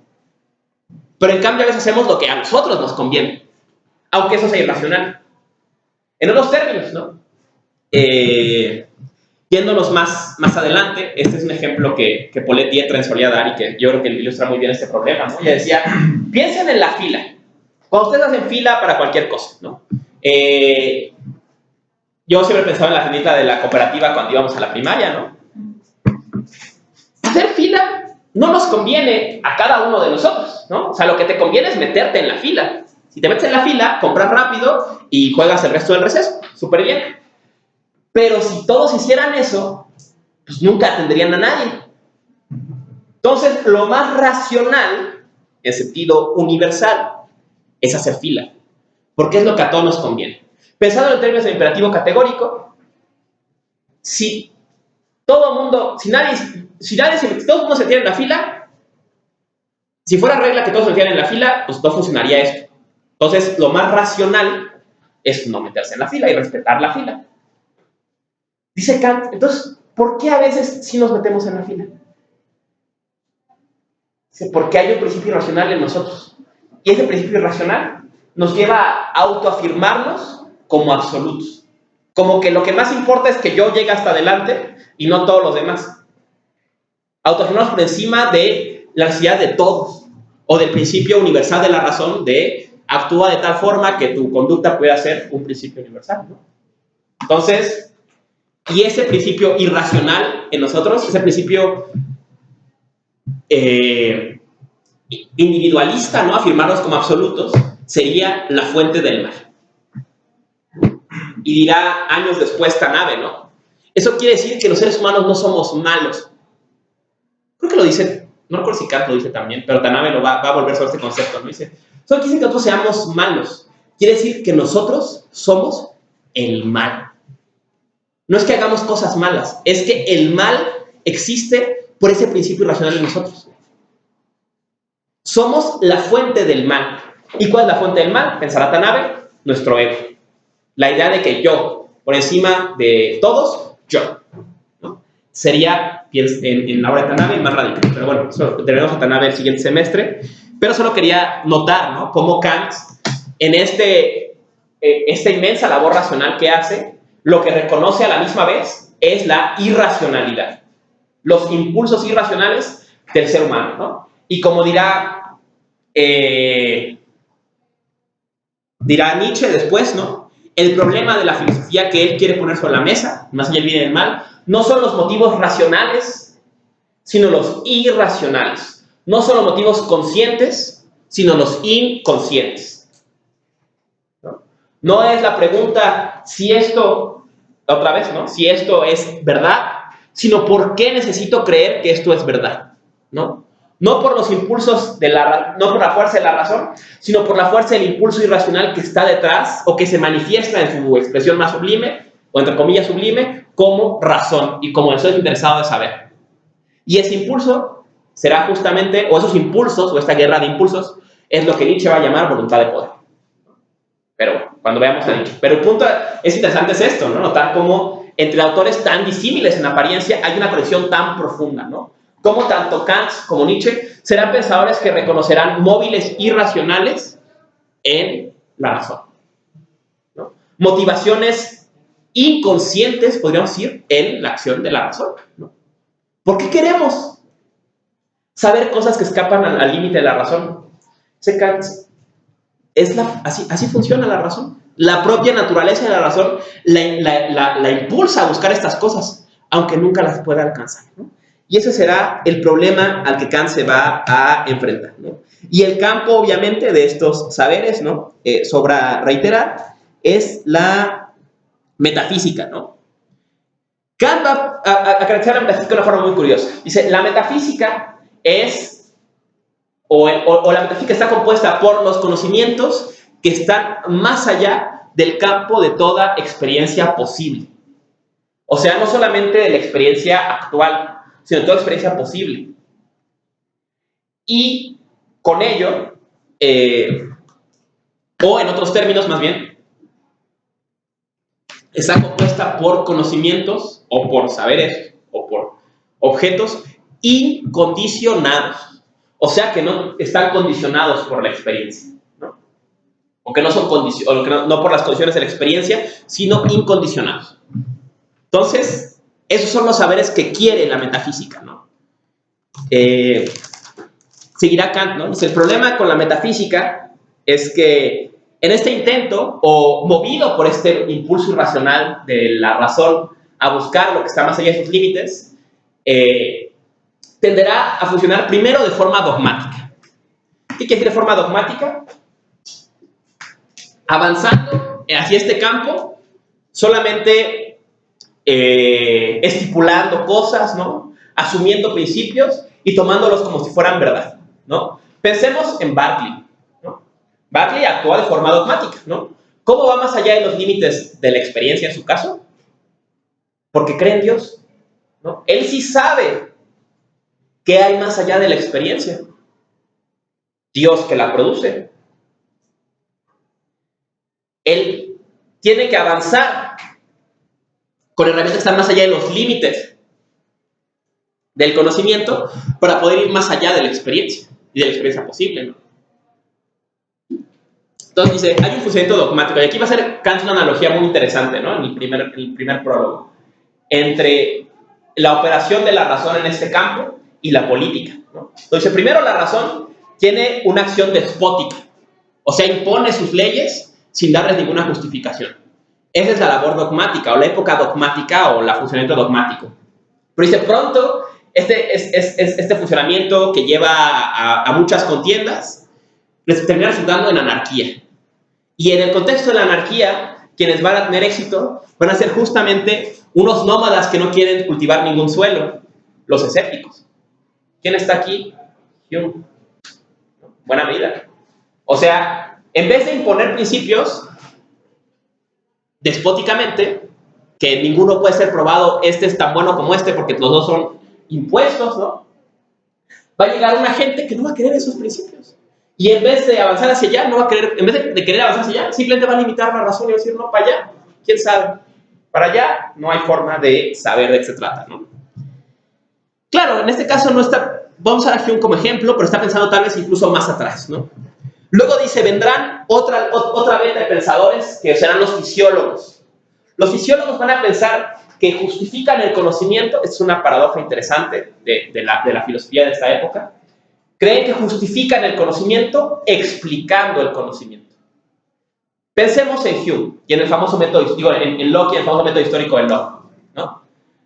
Pero en cambio, a veces hacemos lo que a nosotros nos conviene. Aunque eso sea irracional. En otros términos, ¿no? Yéndonos más adelante, este es un ejemplo que Paulette Dietrich solía dar y que yo creo que ilustra muy bien este problema, ¿no? Ella decía, piensen en la fila. Cuando ustedes hacen fila para cualquier cosa, ¿no? Yo siempre pensaba en la filita de la cooperativa cuando íbamos a la primaria, ¿no? Hacer fila no nos conviene a cada uno de nosotros, ¿no? O sea, lo que te conviene es meterte en la fila. Si te metes en la fila, compras rápido y juegas el resto del receso. Súper bien. Pero si todos hicieran eso, pues nunca atenderían a nadie. Entonces, lo más racional, en sentido universal, es hacer fila. Porque es lo que a todos nos conviene. Pensando en términos de imperativo categórico, si todo el mundo, si todo el mundo se metiera en la fila, si fuera regla que todos se metieran en la fila, pues no funcionaría esto. Entonces, lo más racional es no meterse en la fila y respetar la fila. Dice Kant, entonces, ¿por qué a veces sí nos metemos en la fila? Dice, porque hay un principio irracional en nosotros. Y ese principio irracional nos lleva a autoafirmarnos como absolutos. Como que lo que más importa es que yo llegue hasta adelante y no todos los demás. Autoafirmarnos por encima de la necesidad de todos. O del principio universal de la razón de actúa de tal forma que tu conducta pueda ser un principio universal, ¿no? Entonces, y ese principio irracional en nosotros, ese principio individualista, ¿no? Afirmarnos como absolutos, sería la fuente del mal. Y dirá años después Tanabe, ¿no? Eso quiere decir que los seres humanos no somos malos. Creo que lo dice, no recuerdo si Kant lo dice también, pero Tanabe lo va a volver sobre este concepto, ¿no? Dice, solo quiere decir que nosotros seamos malos. Quiere decir que nosotros somos el mal. No es que hagamos cosas malas, es que el mal existe por ese principio irracional en nosotros. Somos la fuente del mal. ¿Y cuál es la fuente del mal? Pensará Tanabe, nuestro ego. La idea de que yo, por encima de todos, yo, ¿no? Sería, en la obra de Tanabe, más radical. Pero bueno, eso tenemos a Tanabe el siguiente semestre. Pero solo quería notar, ¿no? Cómo Kant, en esta inmensa labor racional que hace, lo que reconoce a la misma vez es la irracionalidad. Los impulsos irracionales del ser humano, ¿no? Y como dirá Nietzsche después, ¿no? El problema de la filosofía que él quiere poner sobre la mesa, más allá del bien y del mal, no son los motivos racionales, sino los irracionales. No son los motivos conscientes, sino los inconscientes. No es la pregunta si esto, otra vez, ¿no? Si esto es verdad, sino por qué necesito creer que esto es verdad, ¿no? No por los impulsos, no por la fuerza de la razón, sino por la fuerza del impulso irracional que está detrás o que se manifiesta en su expresión más sublime, o entre comillas sublime, como razón y como estoy interesado de saber. Y ese impulso será justamente, o esos impulsos, o esta guerra de impulsos, es lo que Nietzsche va a llamar voluntad de poder. Pero bueno, cuando veamos a Nietzsche. Pero el punto es interesante es esto, ¿no? Notar cómo entre autores tan disímiles en apariencia hay una conexión tan profunda, ¿no? Como tanto Kant como Nietzsche serán pensadores que reconocerán móviles irracionales en la razón. motivaciones inconscientes, podríamos decir, en la acción de la razón, ¿no? ¿Por qué queremos saber cosas que escapan al límite de la razón? Así funciona la razón. La propia naturaleza de la razón la impulsa a buscar estas cosas, aunque nunca las pueda alcanzar, ¿no? Y ese será el problema al que Kant se va a enfrentar, ¿no? Y el campo, obviamente, de estos saberes, ¿no? Sobra reiterar, es la metafísica, ¿no? Kant va a caracterizar la metafísica de una forma muy curiosa. Dice, la metafísica es, o la metafísica está compuesta por los conocimientos que están más allá del campo de toda experiencia posible. O sea, no solamente de la experiencia actual, sino de toda experiencia posible. Y con ello, o en otros términos más bien, está compuesta por conocimientos, o por saberes, o por objetos incondicionados. O sea, que no están condicionados por la experiencia, ¿no? O que no son no por las condiciones de la experiencia, sino incondicionados. Entonces, esos son los saberes que quiere la metafísica, ¿no? Seguirá Kant, ¿no? Dice, el problema con la metafísica es que en este intento, o movido por este impulso irracional de la razón a buscar lo que está más allá de sus límites, tenderá a funcionar primero de forma dogmática. ¿Qué quiere decir de forma dogmática? Avanzando hacia este campo, solamente estipulando cosas, ¿no? Asumiendo principios y tomándolos como si fueran verdad, ¿no? Pensemos en Berkeley, ¿no? Berkeley actúa de forma dogmática, ¿no? ¿Cómo va más allá de los límites de la experiencia en su caso? Porque cree en Dios, ¿no? Él sí sabe qué hay más allá de la experiencia. Dios que la produce. Él tiene que avanzar con herramientas que están más allá de los límites del conocimiento para poder ir más allá de la experiencia y de la experiencia posible, ¿no? Entonces dice, hay un funcionamiento dogmático, y aquí va a ser Kant una analogía muy interesante, ¿no? En el primer prólogo, entre la operación de la razón en este campo y la política, ¿no? Entonces, primero la razón tiene una acción despótica, o sea, impone sus leyes sin darles ninguna justificación. Esa es la labor dogmática, o la época dogmática, o el funcionamiento dogmático. Pero dice, pronto, este funcionamiento que lleva a muchas contiendas, les termina resultando en anarquía. Y en el contexto de la anarquía, quienes van a tener éxito van a ser justamente unos nómadas que no quieren cultivar ningún suelo, los escépticos. ¿Quién está aquí? Hume. Buena medida. O sea, en vez de imponer principios despóticamente, que ninguno puede ser probado, este es tan bueno como este, porque los dos son impuestos, ¿no? Va a llegar una gente que no va a querer esos principios. Y en vez de avanzar hacia allá, no va a querer, en vez de querer avanzar hacia allá, simplemente va a limitar la razón y va a decir, no, para allá, quién sabe. Para allá no hay forma de saber de qué se trata, ¿no? Claro, en este caso no está, vamos a usar a Hume como ejemplo, pero está pensando tal vez incluso más atrás, ¿no? Luego dice, vendrán otra vez de pensadores que serán los fisiólogos. Los fisiólogos van a pensar que justifican el conocimiento, es una paradoja interesante de la filosofía de esta época. Creen que justifican el conocimiento explicando el conocimiento. Pensemos en Hume y en el famoso método, en Locke y en el famoso método histórico de Locke, ¿no?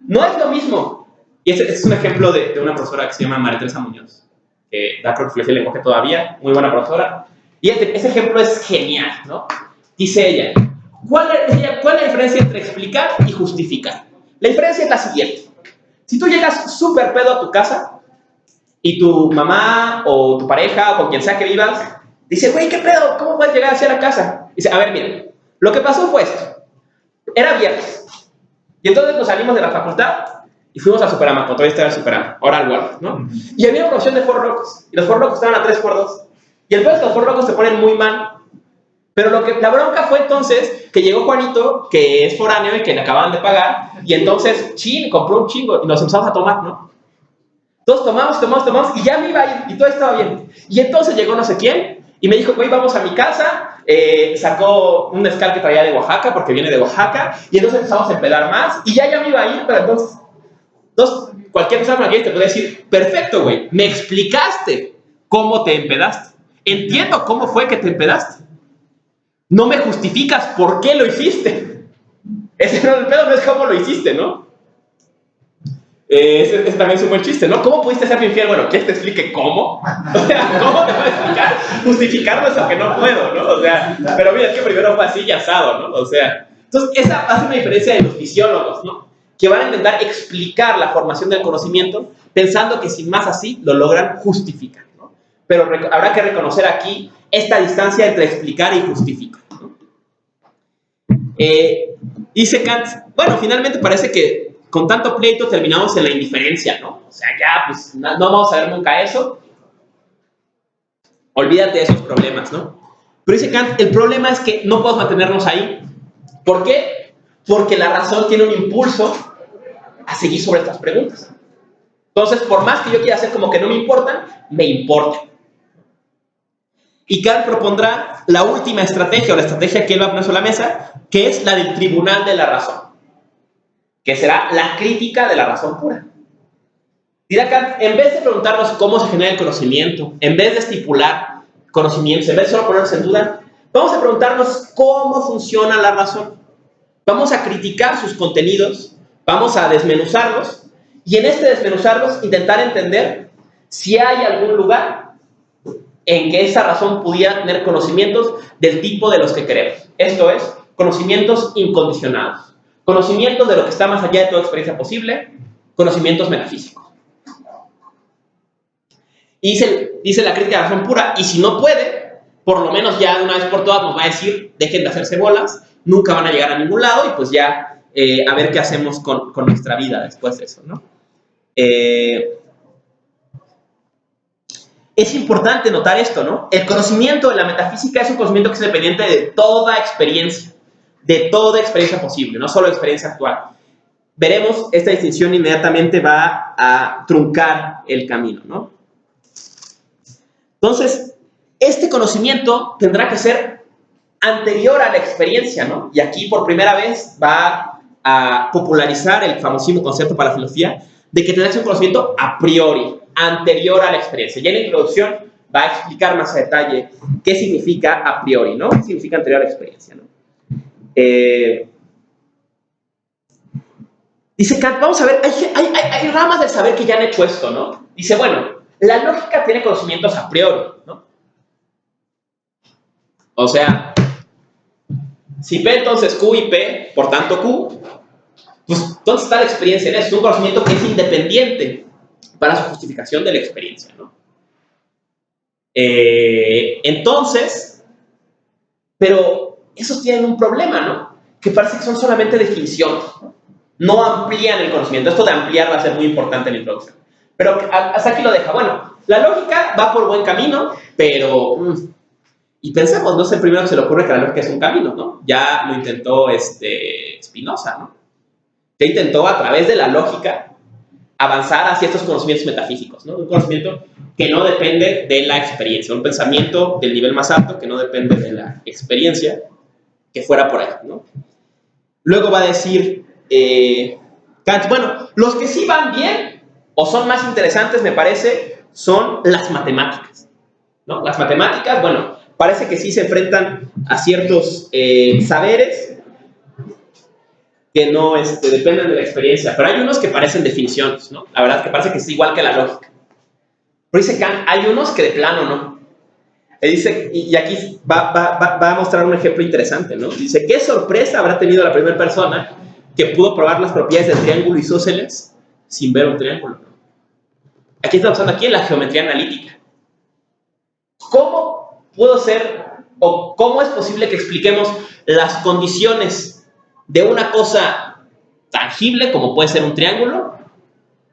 No es lo mismo, y este es un ejemplo de una profesora que se llama María Teresa Muñoz, que da filosofía del lenguaje todavía, muy buena profesora, y ese ejemplo es genial, ¿no? Dice ella, ¿cuál es la diferencia entre explicar y justificar? La diferencia es la siguiente. Si tú llegas súper pedo a tu casa, y tu mamá o tu pareja o con quien sea que vivas dice, güey, ¿qué pedo? ¿Cómo puedes llegar así a la casa? Dice, a ver, mira, lo que pasó fue esto. Era viernes. Y entonces nos salimos de la facultad y fuimos al Superama, cuando todavía estaba el Superama, ahora al Walmart, ¿no? Y había una promoción de Four Locos. Y los Four Locos estaban a 3x2. Y el peor es que los Four Locos te ponen muy mal. Pero la bronca fue entonces que llegó Juanito, que es foráneo y que le acababan de pagar. Y entonces, compró un chingo y nos empezamos a tomar, ¿no? Todos tomamos y ya me iba a ir y todo estaba bien. Y entonces llegó no sé quién y me dijo, güey, vamos a mi casa, sacó un mezcal que traía de Oaxaca, porque viene de Oaxaca, y entonces empezamos a empedar más, y ya me iba a ir, pero entonces cualquier persona aquí te puede decir, perfecto, güey, me explicaste cómo te empedaste, entiendo cómo fue que te empedaste, no me justificas por qué lo hiciste. Ese no, el pedo no es cómo lo hiciste, ¿no? Ese también es un buen chiste, ¿no? ¿Cómo pudiste ser infiel? Bueno, ¿quieres que te explique cómo? O sea, ¿cómo te voy a explicar? Justificarlo es lo que no puedo, ¿no? O sea, pero mira, es que primero fue así y asado, ¿no? O sea, entonces esa hace una diferencia de los fisiólogos, ¿no? Que van a intentar explicar la formación del conocimiento pensando que sin más así lo logran justificar, ¿no? Pero habrá que reconocer aquí esta distancia entre explicar y justificar, ¿no? Dice Kant, bueno, finalmente parece que con tanto pleito terminamos en la indiferencia, ¿no? O sea, ya, pues, no vamos a ver nunca eso. Olvídate de esos problemas, ¿no? Pero dice Kant, el problema es que no podemos mantenernos ahí. ¿Por qué? Porque la razón tiene un impulso a seguir sobre estas preguntas. Entonces, por más que yo quiera hacer como que no me importan, me importan. Y Kant propondrá la última estrategia, o la estrategia que él va a poner sobre la mesa, que es la del tribunal de la razón, que será la crítica de la razón pura. Dirá Kant, en vez de preguntarnos cómo se genera el conocimiento, en vez de estipular conocimientos, en vez de solo ponernos en duda, vamos a preguntarnos cómo funciona la razón. Vamos a criticar sus contenidos, vamos a desmenuzarlos, y en este desmenuzarlos intentar entender si hay algún lugar en que esa razón pudiera tener conocimientos del tipo de los que queremos. Esto es, conocimientos incondicionados, conocimientos de lo que está más allá de toda experiencia posible, conocimientos metafísicos. Y dice la crítica de la razón pura, y si no puede, por lo menos ya de una vez por todas nos va a decir, dejen de hacerse bolas, nunca van a llegar a ningún lado, y pues ya a ver qué hacemos con nuestra vida después de eso, ¿no? Es importante notar esto, ¿no? El conocimiento de la metafísica es un conocimiento que es dependiente de toda experiencia posible, no solo experiencia actual. Veremos, esta distinción inmediatamente va a truncar el camino, ¿no? Entonces, este conocimiento tendrá que ser anterior a la experiencia, ¿no? Y aquí por primera vez va a popularizar el famosísimo concepto para la filosofía de que tendrá que ser un conocimiento a priori, anterior a la experiencia. Ya en la introducción va a explicar más a detalle qué significa a priori, ¿no? ¿Qué significa anterior a la experiencia, ¿no? Dice Kant, vamos a ver, hay ramas del saber que ya han hecho esto, ¿no? Dice, bueno, la lógica tiene conocimientos a priori, ¿no? O sea, si P entonces Q y P, por tanto Q, pues ¿dónde está la experiencia en eso? Es un conocimiento que es independiente para su justificación de la experiencia, ¿no? Entonces, pero esos tienen un problema, ¿no? Que parece que son solamente definiciones, ¿no? No amplían el conocimiento. Esto de ampliar va a ser muy importante en la introducción. Pero hasta aquí lo deja. Bueno, la lógica va por buen camino, pero... y pensemos, no es el primero que se le ocurre que la lógica es un camino, ¿no? Ya lo intentó Spinoza, ¿no? Que intentó a través de la lógica avanzar hacia estos conocimientos metafísicos, ¿no? Un conocimiento que no depende de la experiencia, un pensamiento del nivel más alto que no depende de la experiencia, que fuera por ahí, ¿no? Luego va a decir Kant, bueno, los que sí van bien o son más interesantes, me parece, son las matemáticas, ¿no? Las matemáticas, bueno, parece que sí se enfrentan a ciertos saberes que no dependen de la experiencia, pero hay unos que parecen definiciones, ¿no? La verdad es que parece que es igual que la lógica. Pero dice Kant, hay unos que de plano no. Dice, y aquí va a mostrar un ejemplo interesante, ¿no? Dice, ¿qué sorpresa habrá tenido la primera persona que pudo probar las propiedades del triángulo isósceles sin ver un triángulo? Aquí estamos hablando aquí en la geometría analítica. ¿Cómo pudo ser, o cómo es posible que expliquemos las condiciones de una cosa tangible, como puede ser un triángulo,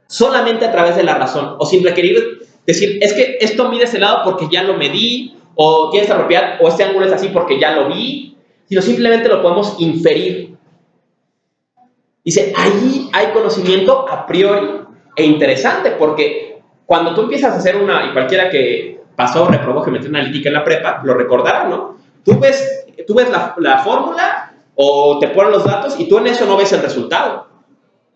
solamente a través de la razón? O simple querer decir, es que esto mide ese lado porque ya lo medí, o tiene esta propiedad, o este ángulo es así porque ya lo vi, sino simplemente lo podemos inferir. Dice, ahí hay conocimiento a priori e interesante, porque cuando tú empiezas a hacer y cualquiera que pasó o reprobó geometría analítica en la prepa, lo recordará, ¿no? Tú ves la fórmula o te ponen los datos y tú en eso no ves el resultado.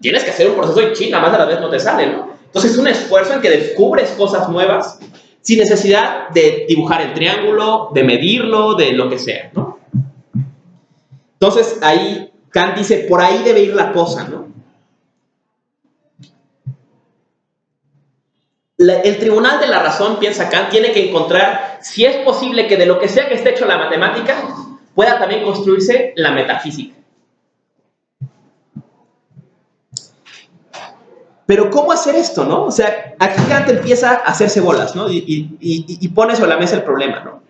Tienes que hacer un proceso y nada más a la vez no te sale, ¿no? Entonces es un esfuerzo en que descubres cosas nuevas sin necesidad de dibujar el triángulo, de medirlo, de lo que sea, ¿no? Entonces ahí Kant dice, por ahí debe ir la cosa, ¿no? El tribunal de la razón, piensa Kant, tiene que encontrar si es posible que de lo que sea que esté hecho la matemática pueda también construirse la metafísica. Pero ¿cómo hacer esto, no? O sea, aquí Kant empieza a hacerse bolas, ¿no? Y pone sobre la mesa el problema, ¿no?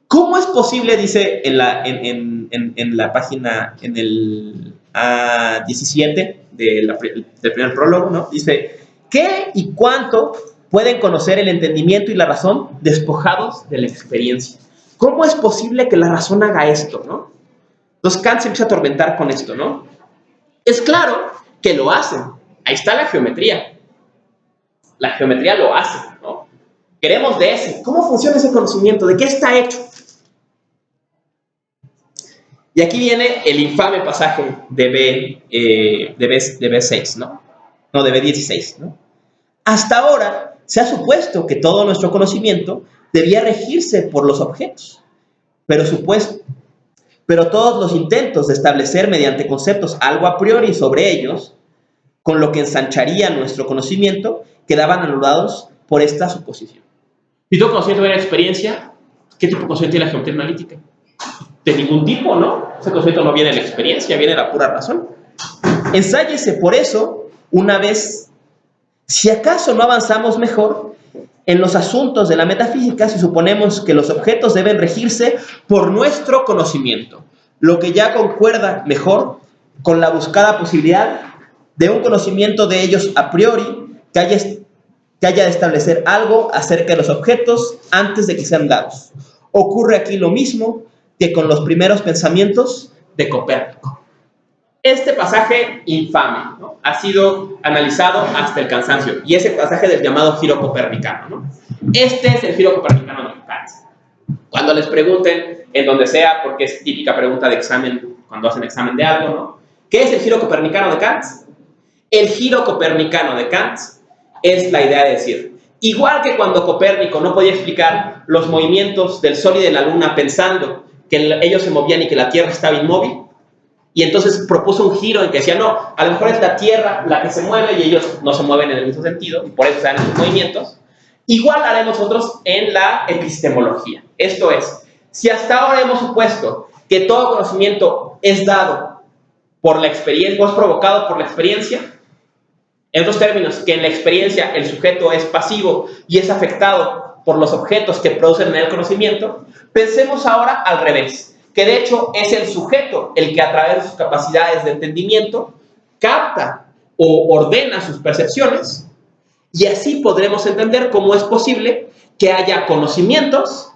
¿Cómo es posible, dice en la página, en el A17 del primer prólogo, ¿no? Dice, ¿qué y cuánto pueden conocer el entendimiento y la razón despojados de la experiencia? ¿Cómo es posible que la razón haga esto, no? Entonces Kant se empieza a atormentar con esto, ¿no? Es claro que lo hacen. Ahí está la geometría. La geometría lo hace, ¿no? Queremos de ese. ¿Cómo funciona ese conocimiento? ¿De qué está hecho? Y aquí viene el infame pasaje de B6, ¿no? No, de B16, ¿no? Hasta ahora se ha supuesto que todo nuestro conocimiento debía regirse por los objetos, pero todos los intentos de establecer mediante conceptos algo a priori sobre ellos, con lo que ensancharía nuestro conocimiento, quedaban anulados por esta suposición. Si todo conocimiento viene de experiencia, ¿qué tipo de conocimiento tiene la geometría analítica? De ningún tipo, ¿no? Ese conocimiento no viene de la experiencia, viene de la pura razón. Ensáyese por eso una vez, si acaso no avanzamos mejor en los asuntos de la metafísica, si suponemos que los objetos deben regirse por nuestro conocimiento, lo que ya concuerda mejor con la buscada posibilidad de un conocimiento de ellos a priori que haya de establecer algo acerca de los objetos antes de que sean dados. Ocurre aquí lo mismo que con los primeros pensamientos de Copérnico. Este pasaje infame, ¿no? Ha sido analizado hasta el cansancio, y ese pasaje del llamado giro copernicano, ¿no? Este es el giro copernicano de Kant. Cuando les pregunten, en donde sea, porque es típica pregunta de examen, cuando hacen examen de algo, ¿no? ¿Qué es el giro copernicano de Kant? El giro copernicano de Kant es la idea de decir, igual que cuando Copérnico no podía explicar los movimientos del Sol y de la Luna pensando que ellos se movían y que la Tierra estaba inmóvil, y entonces propuso un giro en que decía, no, a lo mejor es la Tierra la que se mueve y ellos no se mueven en el mismo sentido, y por eso se dan esos movimientos. Igual haremos nosotros en la epistemología. Esto es, si hasta ahora hemos supuesto que todo conocimiento es dado por la experiencia, o es provocado por la experiencia, en otros términos, que en la experiencia el sujeto es pasivo y es afectado por los objetos que producen en el conocimiento, pensemos ahora al revés, que de hecho es el sujeto el que a través de sus capacidades de entendimiento capta o ordena sus percepciones, y así podremos entender cómo es posible que haya conocimientos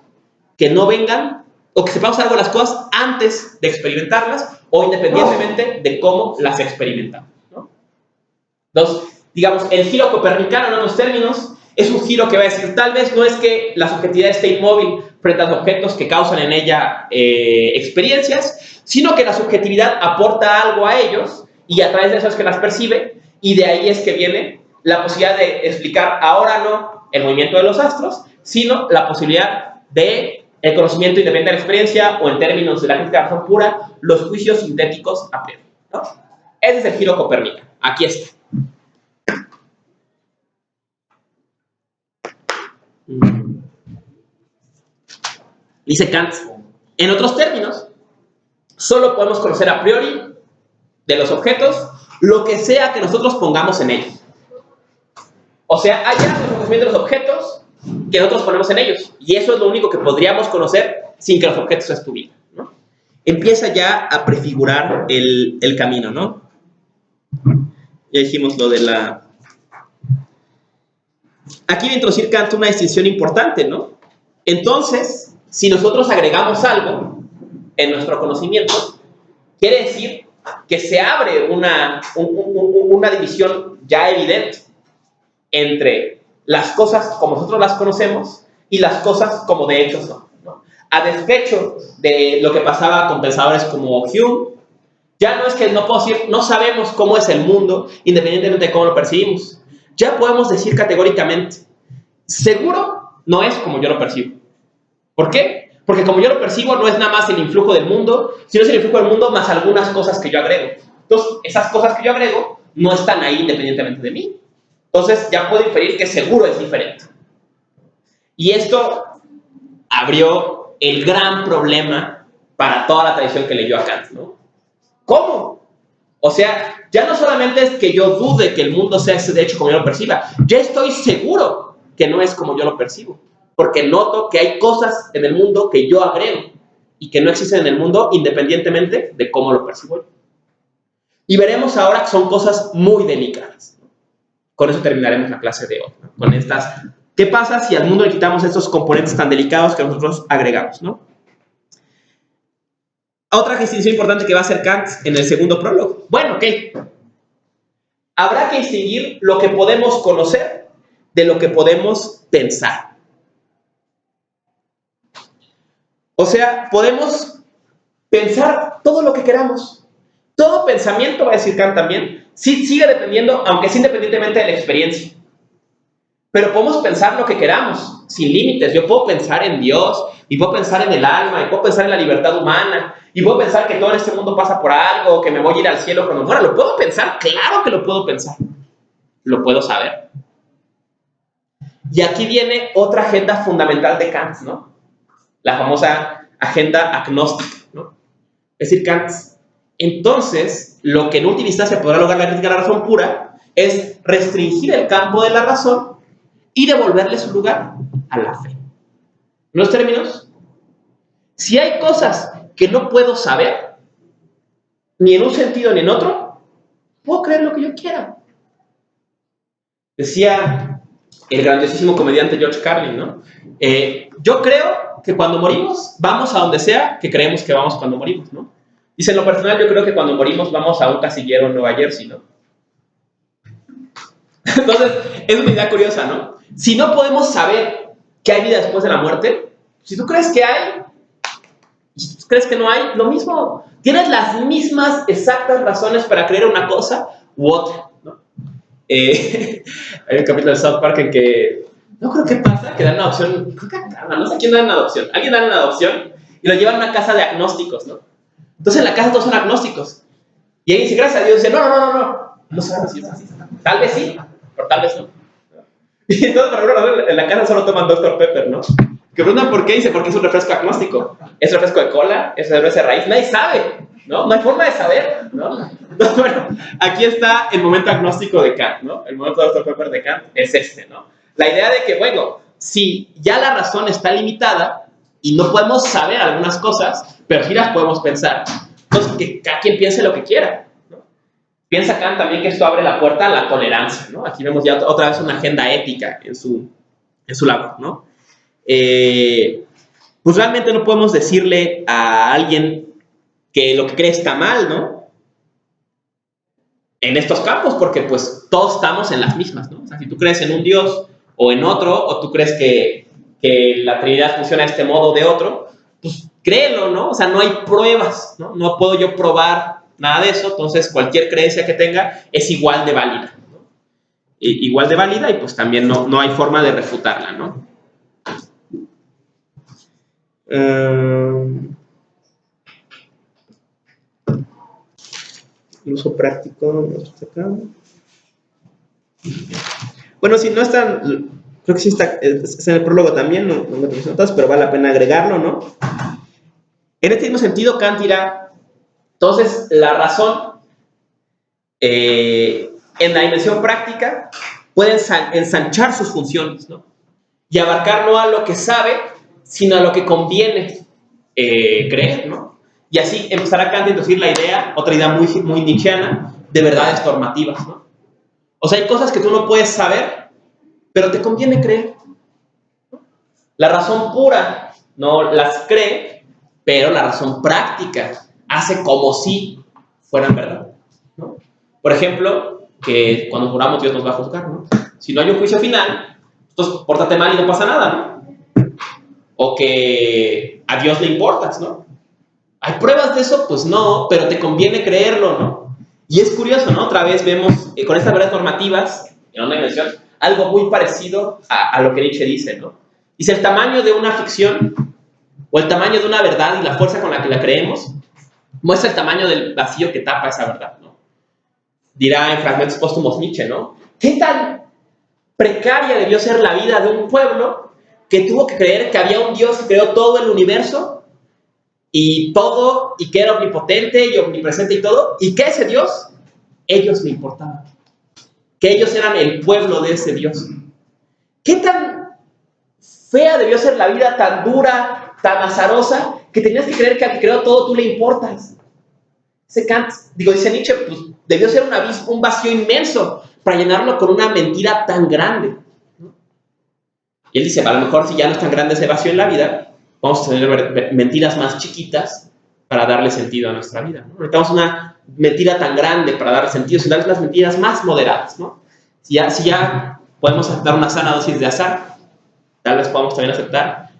que no vengan o que sepamos algo de las cosas antes de experimentarlas o independientemente de cómo las experimentamos, ¿no? Entonces, digamos, el giro copernicano en otros términos es un giro que va a decir, tal vez no es que la subjetividad esté inmóvil frente a los objetos que causan en ella experiencias, sino que la subjetividad aporta algo a ellos y a través de eso es que las percibe, y de ahí es que viene la posibilidad de explicar ahora no el movimiento de los astros, sino la posibilidad de el conocimiento independiente de la experiencia, o en términos de la crítica de la razón pura, los juicios sintéticos a priori, ¿no? Ese es el giro copernicano. Aquí está. Dice Kant, en otros términos, solo podemos conocer a priori de los objetos lo que sea que nosotros pongamos en ellos. O sea, hay algo en el conocimiento de los objetos que nosotros ponemos en ellos, y eso es lo único que podríamos conocer sin que los objetos estuvieran, ¿no? Empieza ya a prefigurar el camino, ¿no? Ya dijimos lo de la... Aquí va a introducir Kant una distinción importante, ¿no? Entonces, si nosotros agregamos algo en nuestro conocimiento, quiere decir que se abre una división ya evidente entre las cosas como nosotros las conocemos y las cosas como de hecho son. a despecho de lo que pasaba con pensadores como Hume, ya no es que no puedo decir, no sabemos cómo es el mundo, independientemente de cómo lo percibimos. Ya podemos decir categóricamente, seguro no es como yo lo percibo. ¿Por qué? Porque como yo lo percibo, no es nada más el influjo del mundo, sino es el influjo del mundo más algunas cosas que yo agrego. Entonces, esas cosas que yo agrego no están ahí independientemente de mí. Entonces, ya puedo inferir que seguro es diferente. Y esto abrió el gran problema para toda la tradición que leyó a Kant, ¿no? ¿Cómo? O sea, ya no solamente es que yo dude que el mundo sea de hecho como yo lo perciba, ya estoy seguro que no es como yo lo percibo, porque noto que hay cosas en el mundo que yo agrego y que no existen en el mundo independientemente de cómo lo percibo yo. Y veremos ahora que son cosas muy delicadas. Con eso terminaremos la clase de hoy, ¿no? Con estas, ¿qué pasa si al mundo le quitamos estos componentes tan delicados que nosotros agregamos, ¿no? Otra distinción importante que va a hacer Kant en el segundo prólogo. Bueno, ok. Habrá que distinguir lo que podemos conocer de lo que podemos pensar. O sea, podemos pensar todo lo que queramos. Todo pensamiento, va a decir Kant también, sí sigue dependiendo, aunque es independientemente de la experiencia. Pero podemos pensar lo que queramos, sin límites. Yo puedo pensar en Dios, y puedo pensar en el alma, y puedo pensar en la libertad humana, y puedo pensar que todo en este mundo pasa por algo, que me voy a ir al cielo cuando muera. ¿Lo puedo pensar? Claro que lo puedo pensar. Lo puedo saber. Y aquí viene otra agenda fundamental de Kant, ¿no? La famosa agenda agnóstica, ¿no? Es decir, Kant, entonces, lo que en última instancia podrá lograr la crítica de la razón pura es restringir el campo de la razón y devolverle su lugar a la fe. En los términos, si hay cosas que no puedo saber, ni en un sentido ni en otro, puedo creer lo que yo quiera. Decía el grandiosísimo comediante George Carlin, ¿no? Yo creo que cuando morimos, vamos a donde sea que creemos que vamos cuando morimos, ¿no? Dice, en lo personal, yo creo que cuando morimos vamos a un casillero en Nueva Jersey, ¿no? Entonces, es una idea curiosa, ¿no? Si no podemos saber que hay vida después de la muerte, si tú crees que hay, si tú crees que no hay, lo mismo. Tienes las mismas exactas razones para creer una cosa u otra, ¿no? Hay un capítulo de South Park en que, no creo que pasa, que dan una adopción, creo que no sé quién da una adopción, alguien da una adopción y lo llevan a una casa de agnósticos, ¿no? Entonces en la casa todos son agnósticos. Y alguien dice, gracias a Dios, dice, no sabemos si es así. Tal vez sí, pero tal vez no. Y entonces, por ejemplo, en la casa solo toman Dr. Pepper, ¿no? Que preguntan por qué, dice, porque es un refresco agnóstico. ¿Es refresco de cola? ¿Es refresco de raíz? Nadie sabe, ¿no? No hay forma de saber, ¿no? Entonces, bueno, aquí está el momento agnóstico de Kant, ¿no? El momento de Dr. Pepper de Kant es este, ¿no? La idea de que, bueno, si ya la razón está limitada y no podemos saber algunas cosas, pero sí las podemos pensar, entonces que cada quien piense lo que quiera, ¿no? Piensa Kant también que esto abre la puerta a la tolerancia, ¿no? Aquí vemos ya otra vez una agenda ética en su labor, ¿no? Pues realmente no podemos decirle a alguien que lo que cree está mal, ¿no? En estos campos, porque pues todos estamos en las mismas, ¿no? O sea, si tú crees en un Dios o en otro, o tú crees que la Trinidad funciona de este modo o de otro, pues créelo, ¿no? O sea, no hay pruebas, ¿no? No puedo yo probar nada de eso, entonces cualquier creencia que tenga es igual de válida, ¿no? Igual de válida y pues también no hay forma de refutarla, ¿no? El uso práctico, bueno, si no están, creo que sí está en el prólogo también, no me puse notas, pero vale la pena agregarlo, ¿no? En este mismo sentido, Kant dirá, entonces, la razón en la dimensión práctica puede ensanchar sus funciones, ¿no? Y abarcar no a lo que sabe, sino a lo que conviene creer, ¿no? Y así empezará Kant a introducir la idea, otra idea muy, muy nietzscheana, de verdades normativas, ¿no? O sea, hay cosas que tú no puedes saber, pero te conviene creer. La razón pura no las cree, pero la razón práctica hace como si fueran verdad, ¿no? Por ejemplo, que cuando juramos Dios nos va a juzgar, ¿no? Si no hay un juicio final, entonces pórtate mal y no pasa nada, ¿no? o que a Dios le importas, ¿no? ¿Hay pruebas de eso? Pues no, pero te conviene creerlo, ¿no? Y es curioso, ¿no? Otra vez vemos con estas verdades normativas, en una dimensión, algo muy parecido a lo que Nietzsche dice, ¿no? Dice, el tamaño de una ficción o el tamaño de una verdad y la fuerza con la que la creemos muestra el tamaño del vacío que tapa esa verdad, ¿no? Dirá en Fragmentos Póstumos Nietzsche, ¿no? ¿Qué tan precaria debió ser la vida de un pueblo que tuvo que creer que había un Dios que creó todo el universo y todo, y que era omnipotente y omnipresente y todo, y que ese Dios, ellos le importaban, que ellos eran el pueblo de ese Dios? ¿Qué tan fea debió ser la vida, tan dura, tan azarosa, que tenías que creer que al que creó todo tú le importas? Dice Nietzsche, pues debió ser un vacío inmenso para llenarlo con una mentira tan grande, ¿no? Y él dice, a lo mejor si ya no es tan grande ese vacío en la vida, vamos a tener mentiras más chiquitas para darle sentido a nuestra vida, ¿no? Necesitamos una mentira tan grande para darle sentido, sino darle las mentiras más moderadas, ¿no? Si ya podemos aceptar una sana dosis de azar, tal vez podamos también aceptar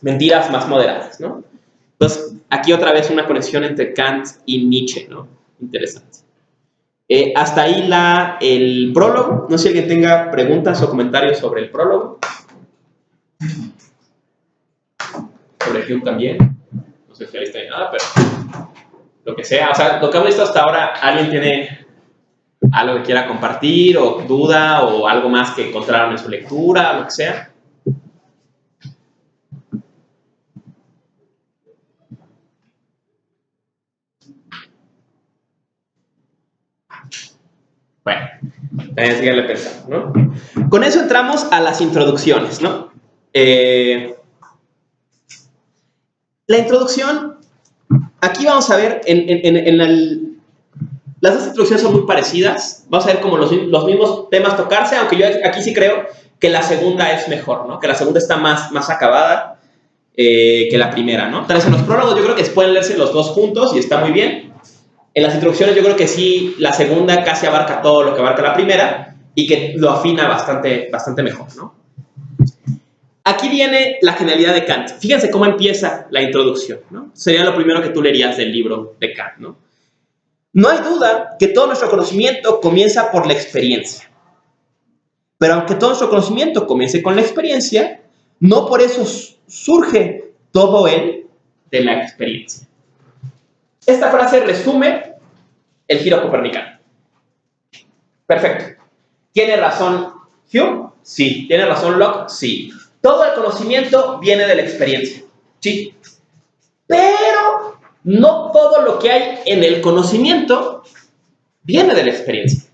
mentiras más moderadas, ¿no? Entonces, aquí otra vez una conexión entre Kant y Nietzsche, ¿no? Interesante. Hasta ahí el prólogo. No sé si alguien tenga preguntas o comentarios sobre el prólogo. Sobre Hume también. No sé si ahí está nada, pero lo que sea. O sea, lo que hemos visto hasta ahora, ¿alguien tiene algo que quiera compartir o duda o algo más que encontraron en su lectura, lo que sea? Bueno, también síganle pensando, ¿no? Con eso entramos a las introducciones, ¿no? La introducción, aquí vamos a ver, las dos introducciones son muy parecidas, vamos a ver como los mismos temas tocarse, aunque yo aquí sí creo que la segunda es mejor, ¿no? Que la segunda está más acabada que la primera, ¿no? Tal vez en los prólogos yo creo que pueden leerse los dos juntos y está muy bien. En las introducciones yo creo que sí, la segunda casi abarca todo lo que abarca la primera y que lo afina bastante mejor, ¿no? Aquí viene la genialidad de Kant. Fíjense cómo empieza la introducción, ¿no? Sería lo primero que tú leerías del libro de Kant, ¿no? No hay duda que todo nuestro conocimiento comienza por la experiencia. Pero aunque todo nuestro conocimiento comience con la experiencia, no por eso surge todo él de la experiencia. Esta frase resume el giro copernicano. Perfecto. ¿Tiene razón Hume? Sí. ¿Tiene razón Locke? Sí. Todo el conocimiento viene de la experiencia. Sí. Pero no todo lo que hay en el conocimiento viene de la experiencia.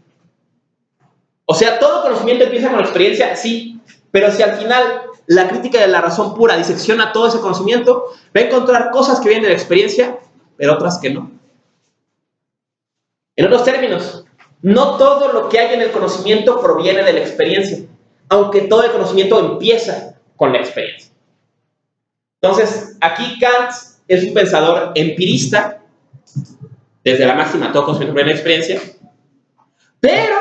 O sea, todo conocimiento empieza con la experiencia, sí. Pero si al final la crítica de la razón pura disecciona todo ese conocimiento, va a encontrar cosas que vienen de la experiencia, pero otras que no. En otros términos, no todo lo que hay en el conocimiento proviene de la experiencia, aunque todo el conocimiento empieza con la experiencia. Entonces, aquí Kant es un pensador empirista, desde la máxima todo conocimiento proviene de la experiencia, pero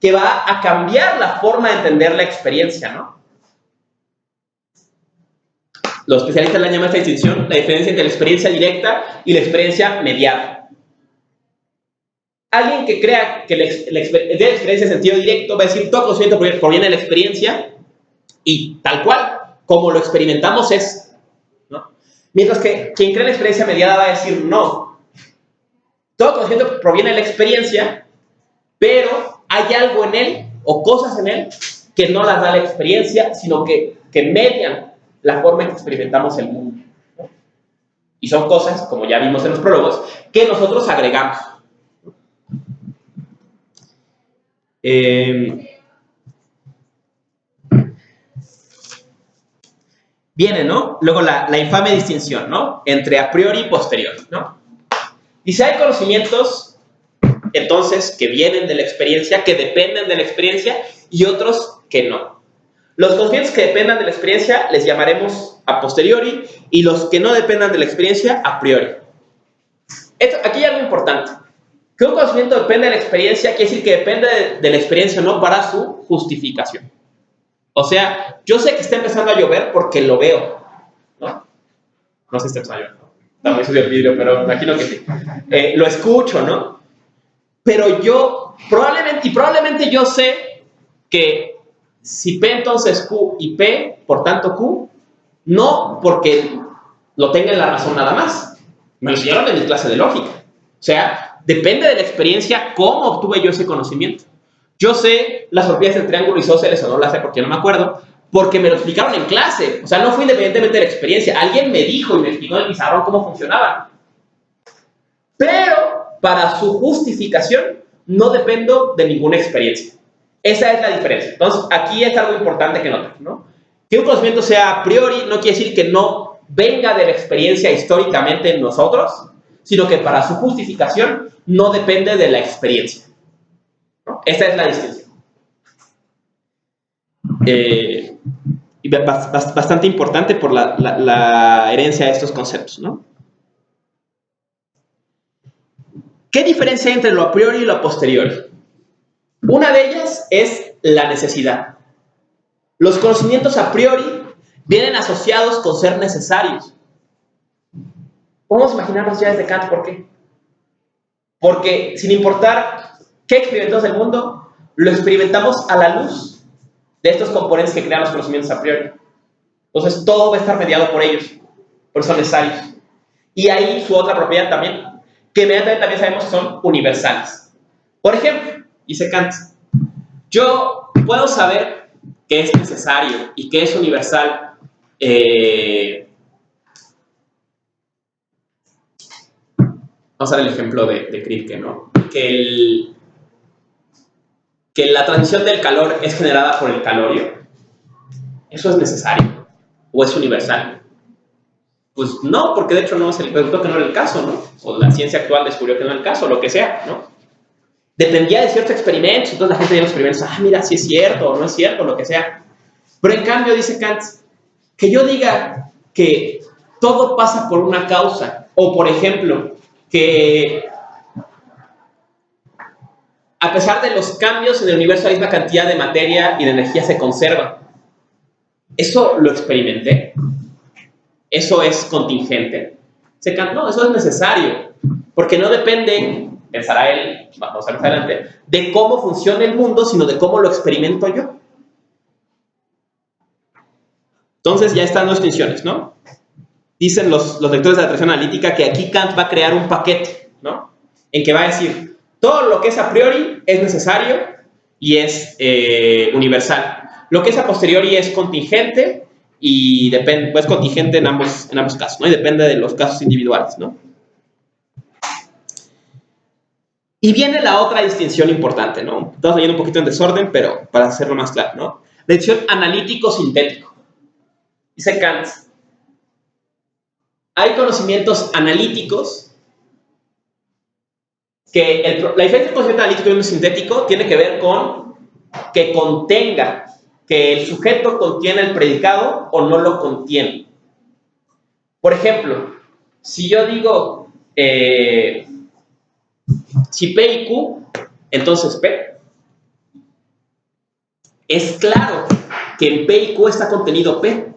que va a cambiar la forma de entender la experiencia, ¿no? Los especialistas le llaman esta distinción la diferencia entre la experiencia directa y la experiencia mediada. Alguien que crea que la experiencia en sentido directo va a decir todo conocimiento proviene de la experiencia y tal cual, como lo experimentamos es, ¿no? Mientras que quien cree en la experiencia mediada va a decir no. Todo conocimiento proviene de la experiencia, pero hay algo en él o cosas en él que no las da la experiencia, sino que median la forma en que experimentamos el mundo, ¿no? Y son cosas, como ya vimos en los prólogos, que nosotros agregamos. Viene, ¿no? Luego la infame distinción, ¿no? Entre a priori y posterior, ¿no? Dice, hay conocimientos, entonces, que vienen de la experiencia, que dependen de la experiencia, y otros que no. Los conocimientos que dependan de la experiencia les llamaremos a posteriori, y los que no dependan de la experiencia, a priori. Aquí hay algo importante. Que un conocimiento depende de la experiencia quiere decir que depende de la experiencia o no para su justificación. O sea, yo sé que está empezando a llover porque lo veo, ¿no? No sé si está empezando a llover, ¿no? Está muy sucio el vidrio, pero me imagino que sí. Lo escucho, ¿no? Pero yo, probablemente yo sé que si P entonces Q y P, por tanto Q, no porque lo tenga en la razón nada más. Me lo enseñaron en mi clase de lógica. O sea, depende de la experiencia cómo obtuve yo ese conocimiento. Yo sé las propiedades del triángulo isósceles, o no las sé porque no me acuerdo, porque me lo explicaron en clase. O sea, no fue independientemente de la experiencia. Alguien me dijo y me explicó en el pizarrón cómo funcionaban. Pero para su justificación no dependo de ninguna experiencia. Esa es la diferencia. Entonces, aquí es algo importante que notar, ¿no? Que un conocimiento sea a priori no quiere decir que no venga de la experiencia históricamente en nosotros, sino que para su justificación no depende de la experiencia, ¿no? Esa es la distinción. Y bastante importante por la herencia de estos conceptos, ¿no? ¿Qué diferencia hay entre lo a priori y lo a posteriori? Una de ellas es la necesidad. Los conocimientos a priori vienen asociados con ser necesarios. Podemos imaginarnos ya desde Kant por qué. Porque sin importar qué experimentamos del mundo, lo experimentamos a la luz de estos componentes que crean los conocimientos a priori. Entonces todo va a estar mediado por ellos, por eso son necesarios. Y ahí su otra propiedad también, que inmediatamente también sabemos que son universales. Por ejemplo, dice Kant, yo puedo saber que es necesario y que es universal. Vamos a ver el ejemplo de Kripke, ¿no? Que la transición del calor es generada por el calorio. ¿Eso es necesario? ¿O es universal? Pues no, porque de hecho no se le preguntó que no era el caso, ¿no? O la ciencia actual descubrió que no era el caso, lo que sea, ¿no? Dependía de ciertos experimentos, entonces la gente de los experimentos, mira, si es cierto o no es cierto, lo que sea. Pero en cambio, dice Kant, que yo diga que todo pasa por una causa, o por ejemplo, que a pesar de los cambios en el universo la misma cantidad de materia y de energía se conserva. ¿Eso lo experimenté? ¿Eso es contingente? No, eso es necesario, porque no depende, pensará él, vamos a ver más adelante, de cómo funciona el mundo, sino de cómo lo experimento yo. Entonces ya están las distinciones, ¿no? Dicen los lectores de la tradición analítica que aquí Kant va a crear un paquete, ¿no? En que va a decir, todo lo que es a priori es necesario y es universal. Lo que es a posteriori es contingente y depende, pues contingente en ambos casos, ¿no? Y depende de los casos individuales, ¿no? Y viene la otra distinción importante, ¿no? Estamos leyendo un poquito en desorden, pero para hacerlo más claro, ¿no? La distinción analítico-sintético. Dice Kant, hay conocimientos analíticos que la diferencia entre un conocimiento analítico y uno sintético tiene que ver con que contenga, que el sujeto contiene el predicado o no lo contiene. Por ejemplo, si yo digo si P y Q, entonces P. Es claro que en P y Q está contenido P,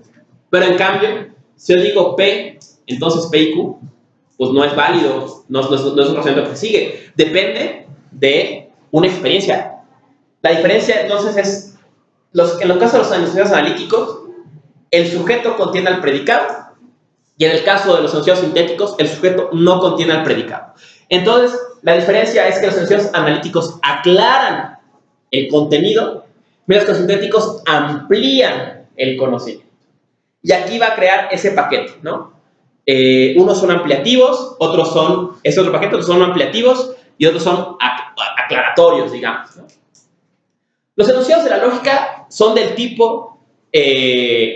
pero en cambio, si yo digo P, entonces P y Q, pues no es válido, no es un conocimiento que sigue. Depende de una experiencia. La diferencia entonces es, en los casos de los enunciados analíticos, el sujeto contiene al predicado, y en el caso de los enunciados sintéticos, el sujeto no contiene al predicado. Entonces, la diferencia es que los enunciados analíticos aclaran el contenido, mientras que los sintéticos amplían el conocimiento. Y aquí va a crear ese paquete, ¿no? Unos son ampliativos, otros son, otro paquete, otros son ampliativos y otros son aclaratorios, digamos, ¿no? Los enunciados de la lógica son del tipo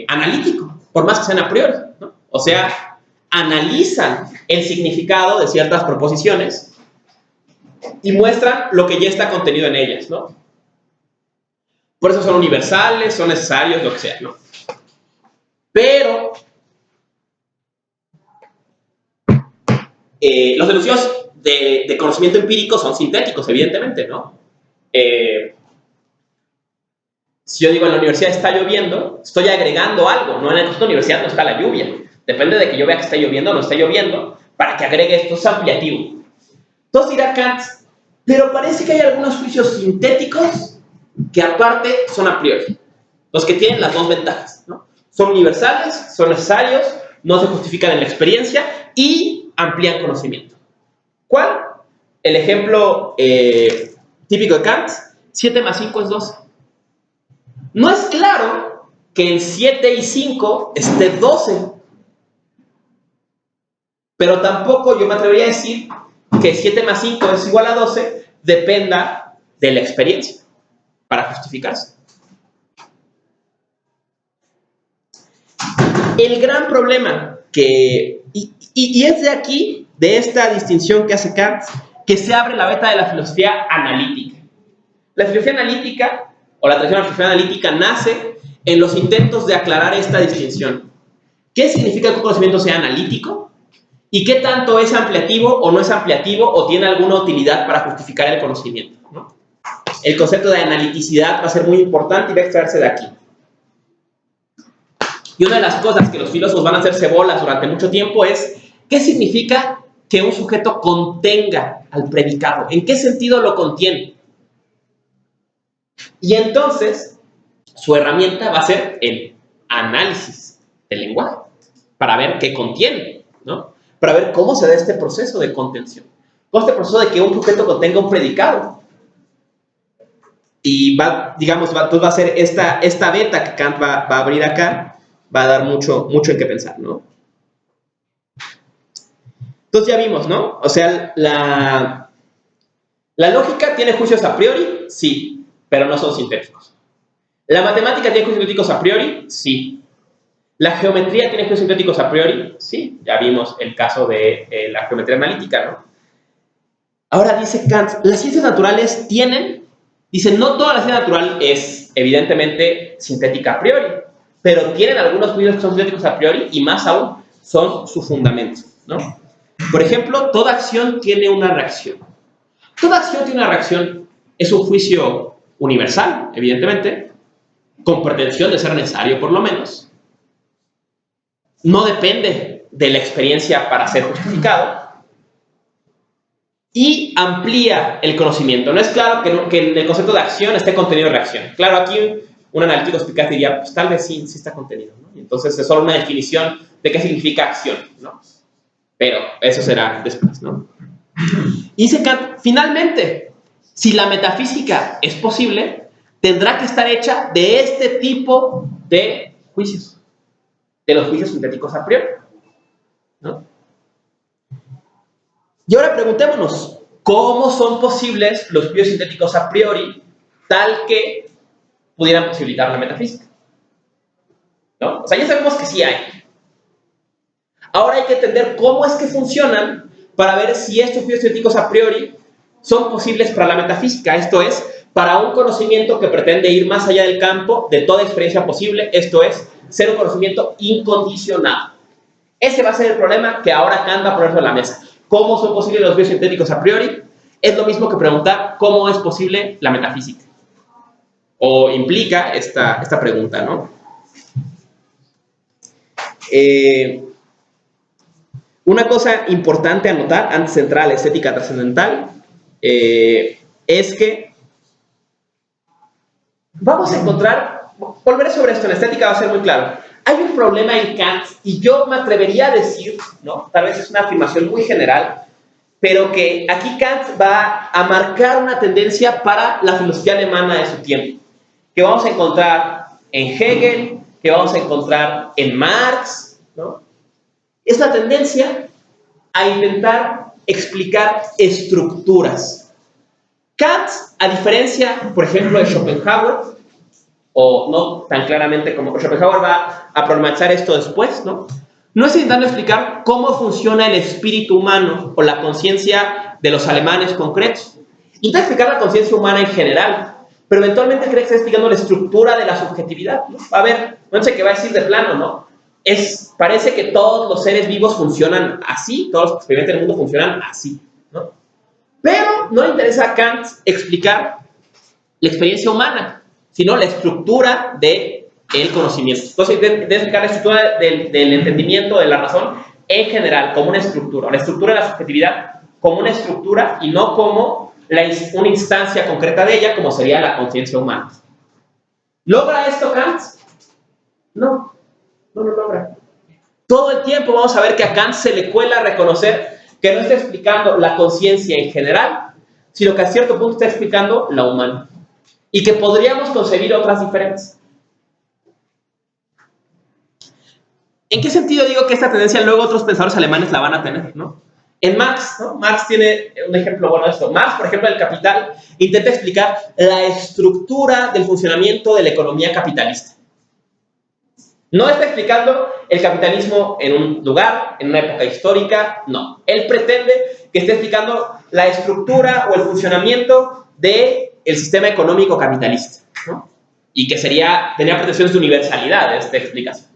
analítico, por más que sean a priori, ¿no? O sea, analizan el significado de ciertas proposiciones y muestran lo que ya está contenido en ellas, ¿no? Por eso son universales, son necesarios, lo que sea, ¿no? Pero los enunciados de conocimiento empírico son sintéticos, evidentemente, ¿no? Si yo digo en la universidad está lloviendo, estoy agregando algo, no en la universidad no está la lluvia. Depende de que yo vea que está lloviendo o no está lloviendo, para que agregue esto, es ampliativo. Entonces dirá Kant, pero parece que hay algunos juicios sintéticos que aparte son a priori, los que tienen las dos ventajas, ¿no? Son universales, son necesarios, no se justifican en la experiencia y amplían conocimiento. ¿Cuál? El ejemplo típico de Kant, 7 más 5 es 12. No es claro que en 7 y 5 esté 12, pero tampoco yo me atrevería a decir que 7 más 5 es igual a 12 dependa de la experiencia para justificarse. El gran problema y es de aquí, de esta distinción que hace Kant, que se abre la beta de la filosofía analítica. La filosofía analítica, o la tradición de la filosofía analítica, nace en los intentos de aclarar esta distinción. ¿Qué significa que un conocimiento sea analítico? ¿Y qué tanto es ampliativo o no es ampliativo o tiene alguna utilidad para justificar el conocimiento, ¿no? El concepto de analiticidad va a ser muy importante y va a extraerse de aquí. Y una de las cosas que los filósofos van a hacerse bolas durante mucho tiempo es ¿qué significa que un sujeto contenga al predicado? ¿En qué sentido lo contiene? Y entonces su herramienta va a ser el análisis del lenguaje para ver qué contiene, ¿no? Para ver cómo se da este proceso de contención, cómo este proceso de que un sujeto contenga un predicado. Y va, digamos, va a ser esta beta que Kant va a abrir acá, va a dar mucho en qué pensar, ¿no? Entonces ya vimos, ¿no? O sea, la lógica tiene juicios a priori, sí, pero no son sintéticos. ¿La matemática tiene juicios sintéticos a priori? Sí. ¿La geometría tiene juicios sintéticos a priori? Sí, ya vimos el caso de la geometría analítica, ¿no? Ahora dice Kant, las ciencias naturales tienen, dice, no toda la ciencia natural es evidentemente sintética a priori, pero tienen algunos juicios que son sintéticos a priori y más aún son su fundamento, ¿no? Por ejemplo, toda acción tiene una reacción. Toda acción tiene una reacción, es un juicio universal, evidentemente, con pretensión de ser necesario por lo menos. No depende de la experiencia para ser justificado y amplía el conocimiento. No es claro que en el concepto de acción esté contenido reacción. Claro, aquí un analítico explicaz diría, pues tal vez sí está contenido, ¿no? Y entonces es solo una definición de qué significa acción, ¿no? Pero eso será después, ¿no? Y dice Kant, finalmente, si la metafísica es posible, tendrá que estar hecha de este tipo de juicios, de los juicios sintéticos a priori, ¿no? Y ahora preguntémonos, ¿cómo son posibles los juicios sintéticos a priori tal que pudieran posibilitar la metafísica? ¿No? O sea, ya sabemos que sí hay. Ahora hay que entender cómo es que funcionan para ver si estos juicios sintéticos a priori son posibles para la metafísica, esto es, para un conocimiento que pretende ir más allá del campo de toda experiencia posible, esto es, ser un conocimiento incondicionado. Ese va a ser el problema que ahora Kant va a poner sobre la mesa. ¿Cómo son posibles los juicios sintéticos a priori? Es lo mismo que preguntar cómo es posible la metafísica. O implica esta pregunta, ¿no? Una cosa importante a notar antes de entrar a la estética trascendental es que vamos a encontrar, volveré sobre esto, en la estética va a ser muy claro. Hay un problema en Kant, y yo me atrevería a decir, ¿no? Tal vez es una afirmación muy general, pero que aquí Kant va a marcar una tendencia para la filosofía alemana de su tiempo, que vamos a encontrar en Hegel, que vamos a encontrar en Marx, ¿no? Es la tendencia a intentar explicar estructuras. Kant, a diferencia, por ejemplo, de Schopenhauer, o no tan claramente como Schopenhauer va a problematizar esto después, ¿no? No es intentando explicar cómo funciona el espíritu humano o la conciencia de los alemanes concretos. Intenta explicar la conciencia humana en general, pero eventualmente cree que está explicando la estructura de la subjetividad, ¿no? A ver, no sé qué va a decir de plano, ¿no? Parece que todos los seres vivos funcionan así, todos los que experimentan el mundo funcionan así, ¿no? Pero no le interesa a Kant explicar la experiencia humana, sino la estructura del conocimiento. Entonces, debe explicar la estructura del entendimiento, de la razón, en general, como una estructura de la subjetividad como una estructura y no como una instancia concreta de ella, como sería la conciencia humana. ¿Logra esto Kant? No, no lo logra. Todo el tiempo vamos a ver que a Kant se le cuela reconocer que no está explicando la conciencia en general, sino que a cierto punto está explicando la humana. Y que podríamos concebir otras diferentes. ¿En qué sentido digo que esta tendencia luego otros pensadores alemanes la van a tener, ¿no? En Marx, ¿no? Marx tiene un ejemplo bueno de esto. Marx, por ejemplo, en El Capital, intenta explicar la estructura del funcionamiento de la economía capitalista. No está explicando el capitalismo en un lugar, en una época histórica, no. Él pretende que esté explicando la estructura o el funcionamiento del sistema económico capitalista, ¿no? Y que tenía pretensiones de universalidad de esta explicación.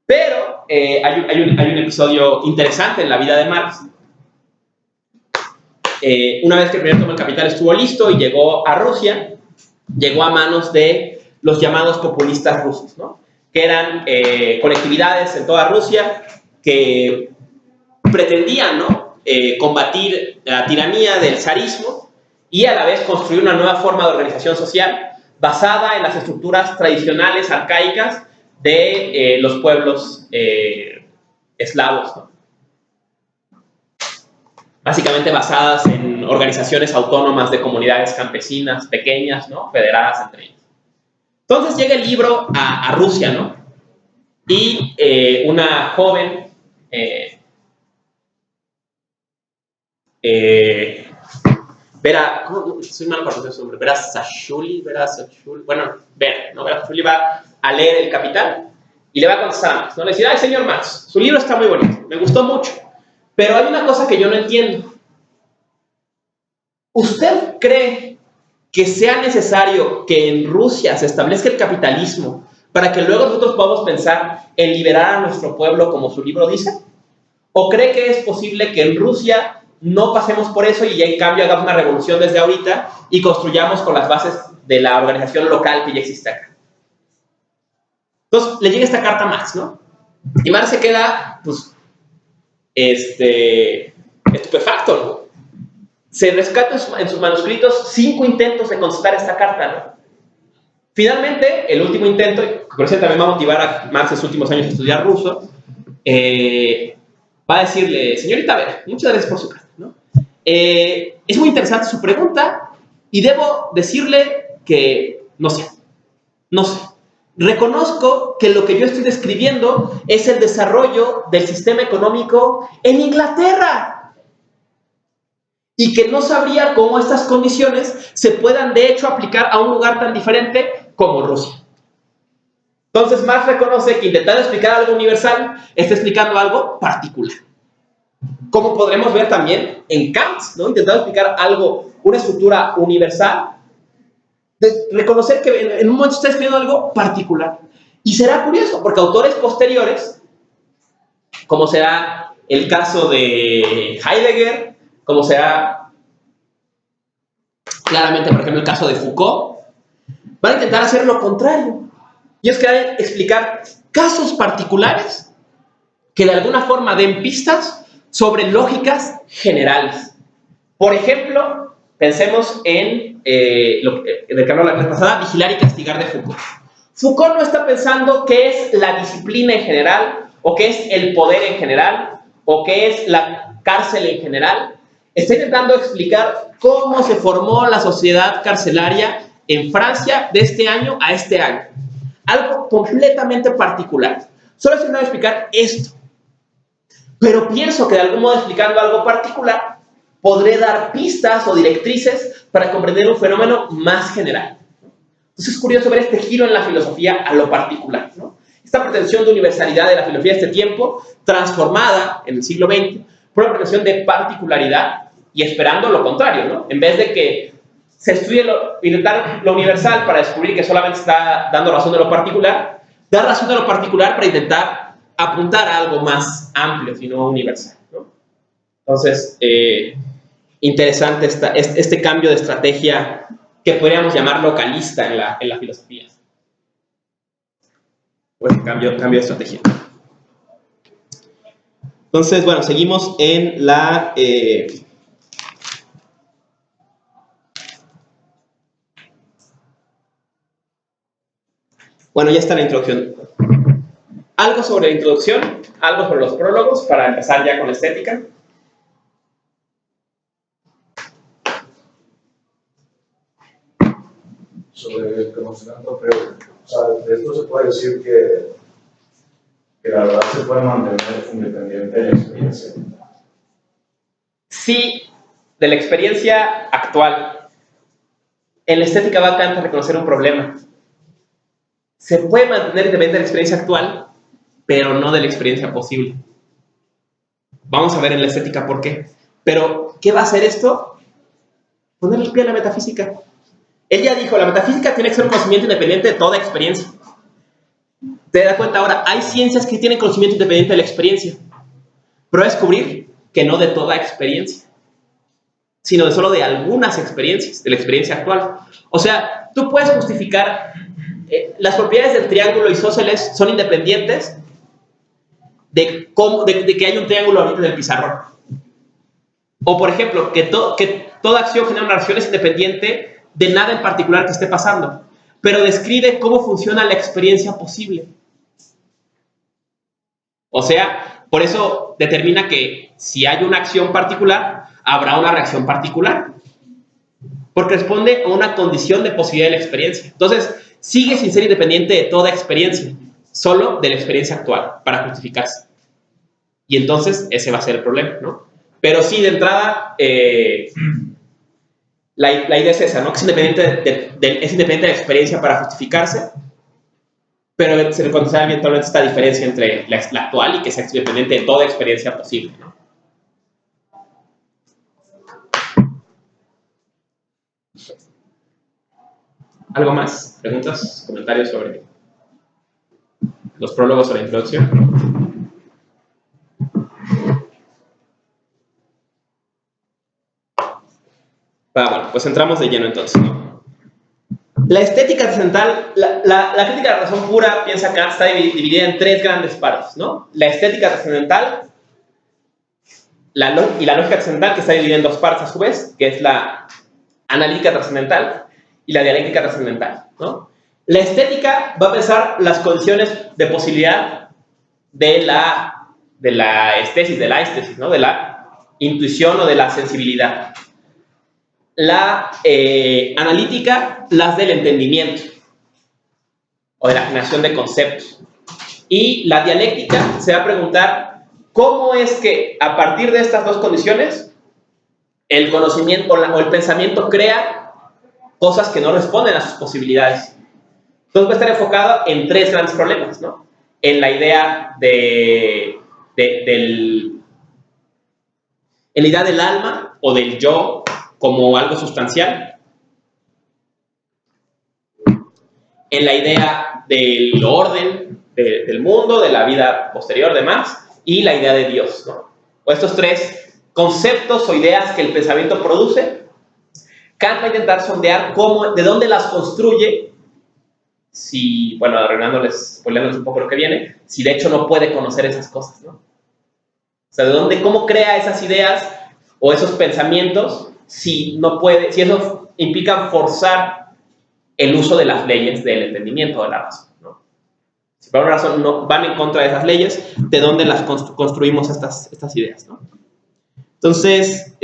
Pero hay un episodio interesante en la vida de Marx. Una vez que el primer tomo del Capital estuvo listo y llegó a Rusia, llegó a manos de los llamados populistas rusos, ¿no? Que eran colectividades en toda Rusia que pretendían, ¿no? Combatir la tiranía del zarismo y a la vez construir una nueva forma de organización social basada en las estructuras tradicionales, arcaicas, de los pueblos eslavos, ¿no? Básicamente basadas en organizaciones autónomas de comunidades campesinas pequeñas, ¿no? Federadas entre ellas. Entonces llega el libro a Rusia, ¿no? Y una joven Vera, soy malo para pronunciar su nombre, Vera Sashuli, bueno, Vera Sashuli va a leer El Capital y le va a contestar a Marx, ¿no? Le dice, ay, señor Marx, su libro está muy bonito, me gustó mucho, pero hay una cosa que yo no entiendo. ¿Usted cree que sea necesario que en Rusia se establezca el capitalismo para que luego nosotros podamos pensar en liberar a nuestro pueblo como su libro dice? ¿O cree que es posible que en Rusia no pasemos por eso y en cambio hagamos una revolución desde ahorita y construyamos con las bases de la organización local que ya existe acá? Entonces le llega esta carta a Marx, ¿no? Y Marx se queda, pues, estupefacto, ¿no? Se rescata en sus manuscritos 5 intentos de contestar esta carta, ¿no? Finalmente, el último intento, que por eso también va a motivar a Marx en sus últimos años a estudiar ruso, va a decirle, señorita Vera, muchas gracias por su carta, ¿no? Es muy interesante su pregunta y debo decirle que no sé. Reconozco que lo que yo estoy describiendo es el desarrollo del sistema económico en Inglaterra y que no sabría cómo estas condiciones se puedan de hecho aplicar a un lugar tan diferente como Rusia. Entonces Marx reconoce que intentando explicar algo universal está explicando algo particular. Como podremos ver también en Kant, ¿no? Intentando explicar algo, una estructura universal, de reconocer que en un momento está escribiendo algo particular. Y será curioso, porque autores posteriores, como será el caso de Heidegger, como será claramente, por ejemplo, el caso de Foucault, van a intentar hacer lo contrario. Y es que van a explicar casos particulares que de alguna forma den pistas sobre lógicas generales. Por ejemplo, pensemos en lo que habló la clase pasada, vigilar y castigar de Foucault. Foucault no está pensando qué es la disciplina en general, o qué es el poder en general, o qué es la cárcel en general. Está intentando explicar cómo se formó la sociedad carcelaria en Francia de este año a este año. Algo completamente particular. Solo estoy intentando explicar esto. Pero pienso que de algún modo explicando algo particular, podré dar pistas o directrices para comprender un fenómeno más general. Entonces es curioso ver este giro en la filosofía a lo particular, ¿no? Esta pretensión de universalidad de la filosofía de este tiempo, transformada en el siglo XX, por una pretensión de particularidad y esperando lo contrario, ¿no? En vez de que se estudie intentar lo universal para descubrir que solamente está dando razón de lo particular, dar razón de lo particular para intentar apuntar a algo más amplio, sino universal, ¿no? Entonces, interesante este cambio de estrategia que podríamos llamar localista en la filosofía. Bueno, cambio de estrategia. Entonces, bueno, seguimos en la... Bueno, ya está la introducción. Algo sobre la introducción, algo sobre los prólogos, para empezar ya con la estética. Sobre el conocimiento previo. O sea, de esto se puede decir que la verdad se puede mantener independiente de la experiencia. Sí, de la experiencia actual. En la estética va Kant a reconocer un problema. Se puede mantener independiente de la experiencia actual, pero no de la experiencia posible. Vamos a ver en la estética por qué. Pero, ¿qué va a hacer esto? Ponerle el pie a la metafísica. Él ya dijo, la metafísica tiene que ser un conocimiento independiente de toda experiencia. Te das cuenta ahora, hay ciencias que tienen conocimiento independiente de la experiencia. Pero descubrir que no de toda experiencia, sino de solo de algunas experiencias, de la experiencia actual. O sea, tú puedes justificar las propiedades del triángulo isósceles son independientes de que hay un triángulo ahorita en el pizarrón. O, por ejemplo, que toda acción genera una reacción es independiente de nada en particular que esté pasando, pero describe cómo funciona la experiencia posible. O sea, por eso determina que si hay una acción particular, habrá una reacción particular, porque responde a una condición de posibilidad de la experiencia. Entonces, sigue sin ser independiente de toda experiencia, solo de la experiencia actual, para justificarse. Y entonces, ese va a ser el problema, ¿no? Pero sí, de entrada, la idea es esa, ¿no? Que es independiente de la experiencia para justificarse, pero se reconoce eventualmente esta diferencia entre la actual y que sea independiente de toda experiencia posible, ¿no? ¿Algo más? ¿Preguntas? ¿Comentarios sobre los prólogos o la introducción? Bueno, pues entramos de lleno entonces, ¿no? La estética trascendental, la crítica de la razón pura, piensa Kant, está dividida en tres grandes partes, ¿no? La estética trascendental y la lógica trascendental, que está dividida en dos partes a su vez, que es la analítica trascendental y la dialéctica trascendental, ¿no? La estética va a pensar las condiciones de posibilidad de la estesis, ¿no? De la intuición o de la sensibilidad. La analítica, las del entendimiento o de la generación de conceptos. Y la dialéctica se va a preguntar cómo es que a partir de estas dos condiciones el conocimiento o el pensamiento crea cosas que no responden a sus posibilidades. Entonces va a estar enfocado en tres grandes problemas, ¿no? En la idea en la idea del alma o del yo como algo sustancial, en la idea del orden del mundo, de la vida posterior, demás, y la idea de Dios, ¿no? O estos tres conceptos o ideas que el pensamiento produce, Kant va a intentar sondear de dónde las construye, si, bueno, arreglándoles un poco lo que viene, si de hecho no puede conocer esas cosas, ¿no? O sea, cómo crea esas ideas o esos pensamientos si no puede, si eso implica forzar el uso de las leyes del entendimiento de la razón, ¿no? Si por una razón no van en contra de esas leyes, ¿de dónde las construimos estas ideas, ¿no? Entonces,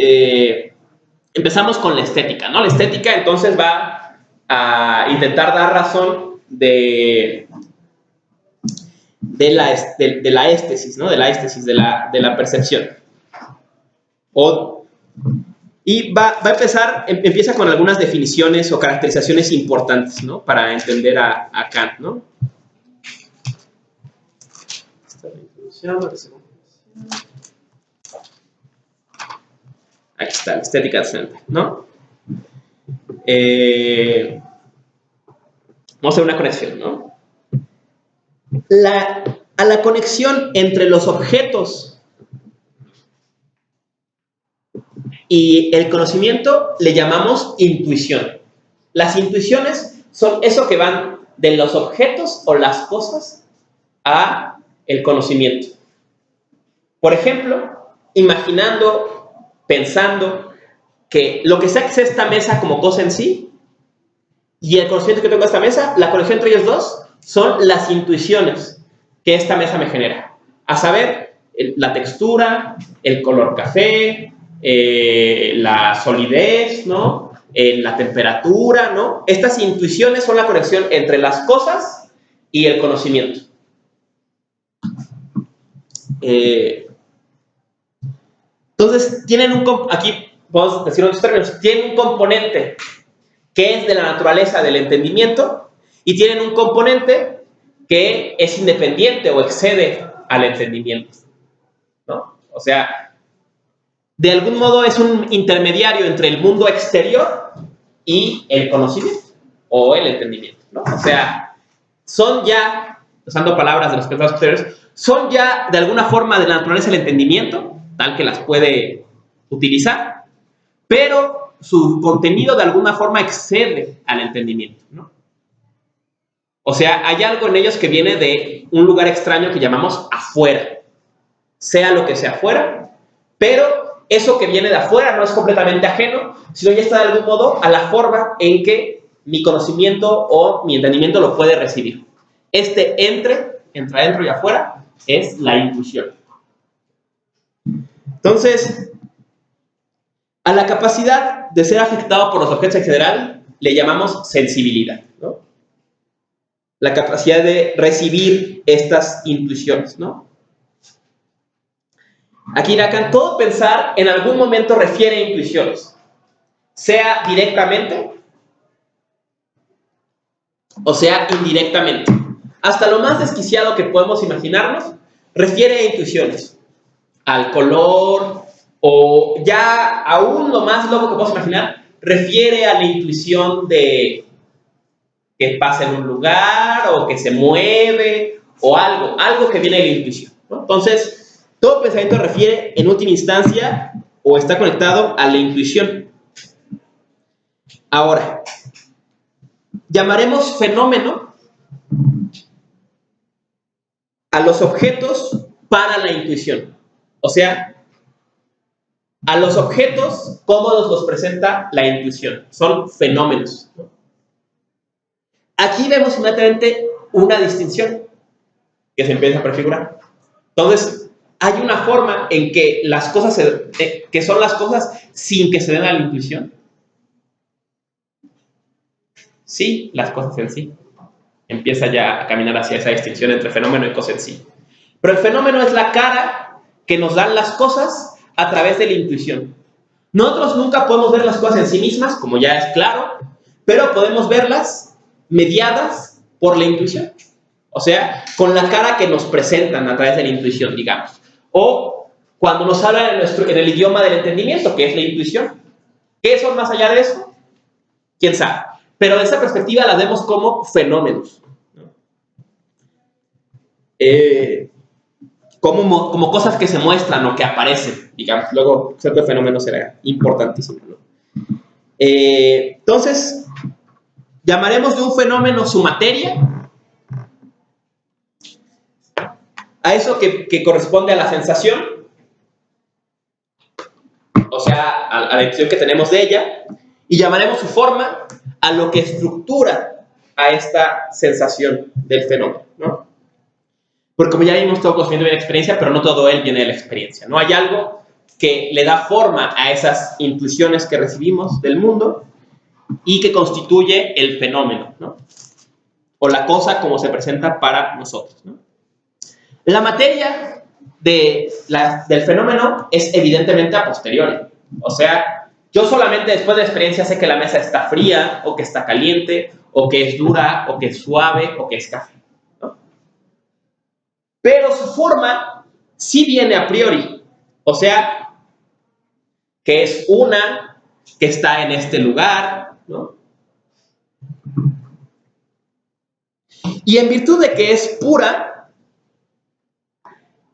empezamos con la estética, ¿no? La estética entonces va a intentar dar razón de la éstesis, ¿no? De la éstesis, de la percepción. Y va a empieza con algunas definiciones o caracterizaciones importantes, ¿no? Para entender a Kant, ¿no? Aquí está, la estética trascendental, ¿no? Vamos a hacer una conexión, ¿no? A la conexión entre los objetos y el conocimiento le llamamos intuición. Las intuiciones son eso que van de los objetos o las cosas a el conocimiento. Por ejemplo, imaginando, pensando que lo que sea que sea esta mesa como cosa en sí y el conocimiento que tengo de esta mesa, la conexión entre ellos dos son las intuiciones que esta mesa me genera. A saber, la textura, el color café, la solidez, ¿no? La temperatura, ¿no? Estas intuiciones son la conexión entre las cosas y el conocimiento. Entonces, aquí podemos decir en otros términos, tienen un componente que es de la naturaleza del entendimiento y tienen un componente que es independiente o excede al entendimiento, ¿no? O sea, de algún modo es un intermediario entre el mundo exterior y el conocimiento o el entendimiento, ¿no? O sea, son ya, usando palabras de los pensadores posteriores, son ya de alguna forma de la naturaleza del entendimiento, tal que las puede utilizar, pero su contenido de alguna forma excede al entendimiento, ¿no? O sea, hay algo en ellos que viene de un lugar extraño que llamamos afuera, sea lo que sea afuera, pero eso que viene de afuera no es completamente ajeno, sino ya está de algún modo a la forma en que mi conocimiento o mi entendimiento lo puede recibir. Entre adentro y afuera, es la intuición. Entonces, a la capacidad de ser afectado por los objetos en general le llamamos sensibilidad, ¿no? La capacidad de recibir estas intuiciones, ¿no? Aquí Lacan, todo pensar en algún momento refiere a intuiciones, sea directamente o sea indirectamente. Hasta lo más desquiciado que podemos imaginarnos refiere a intuiciones, al color, o ya aún lo más loco que podemos imaginar refiere a la intuición de que pasa en un lugar o que se mueve o algo que viene de la intuición, ¿no? Entonces, todo pensamiento refiere en última instancia o está conectado a la intuición. Ahora, llamaremos fenómeno a los objetos para la intuición. O sea, a los objetos, ¿cómo nos los presenta la intuición? Son fenómenos, ¿no? Aquí vemos inmediatamente una distinción que se empieza a prefigurar. Entonces, hay una forma en que las cosas, que son las cosas sin que se den a la intuición. Sí, las cosas en sí. Empieza ya a caminar hacia esa distinción entre fenómeno y cosa en sí. Pero el fenómeno es la cara que nos dan las cosas a través de la intuición. Nosotros nunca podemos ver las cosas en sí mismas, como ya es claro, pero podemos verlas mediadas por la intuición. O sea, con la cara que nos presentan a través de la intuición, digamos. O cuando nos hablan en el idioma del entendimiento, que es la intuición. ¿Qué son más allá de eso? ¿Quién sabe? Pero de esa perspectiva las vemos como fenómenos, ¿no? Como cosas que se muestran o que aparecen, digamos. Luego, cierto fenómeno será importantísimo, ¿no? Entonces, llamaremos de un fenómeno su materia, a eso que corresponde a la sensación, o sea, a la intuición que tenemos de ella, y llamaremos su forma a lo que estructura a esta sensación del fenómeno, ¿no? Porque como ya vimos, todo conocimiento viene de la experiencia, pero no todo él viene de la experiencia, ¿no? Hay algo que le da forma a esas intuiciones que recibimos del mundo y que constituye el fenómeno, ¿no? O la cosa como se presenta para nosotros, ¿no? La materia del fenómeno es evidentemente a posteriori. O sea, yo solamente después de la experiencia sé que la mesa está fría, o que está caliente, o que es dura, o que es suave, o que es café, ¿no? Pero su forma sí viene a priori. O sea, que es una que está en este lugar, ¿no? Y en virtud de que es pura,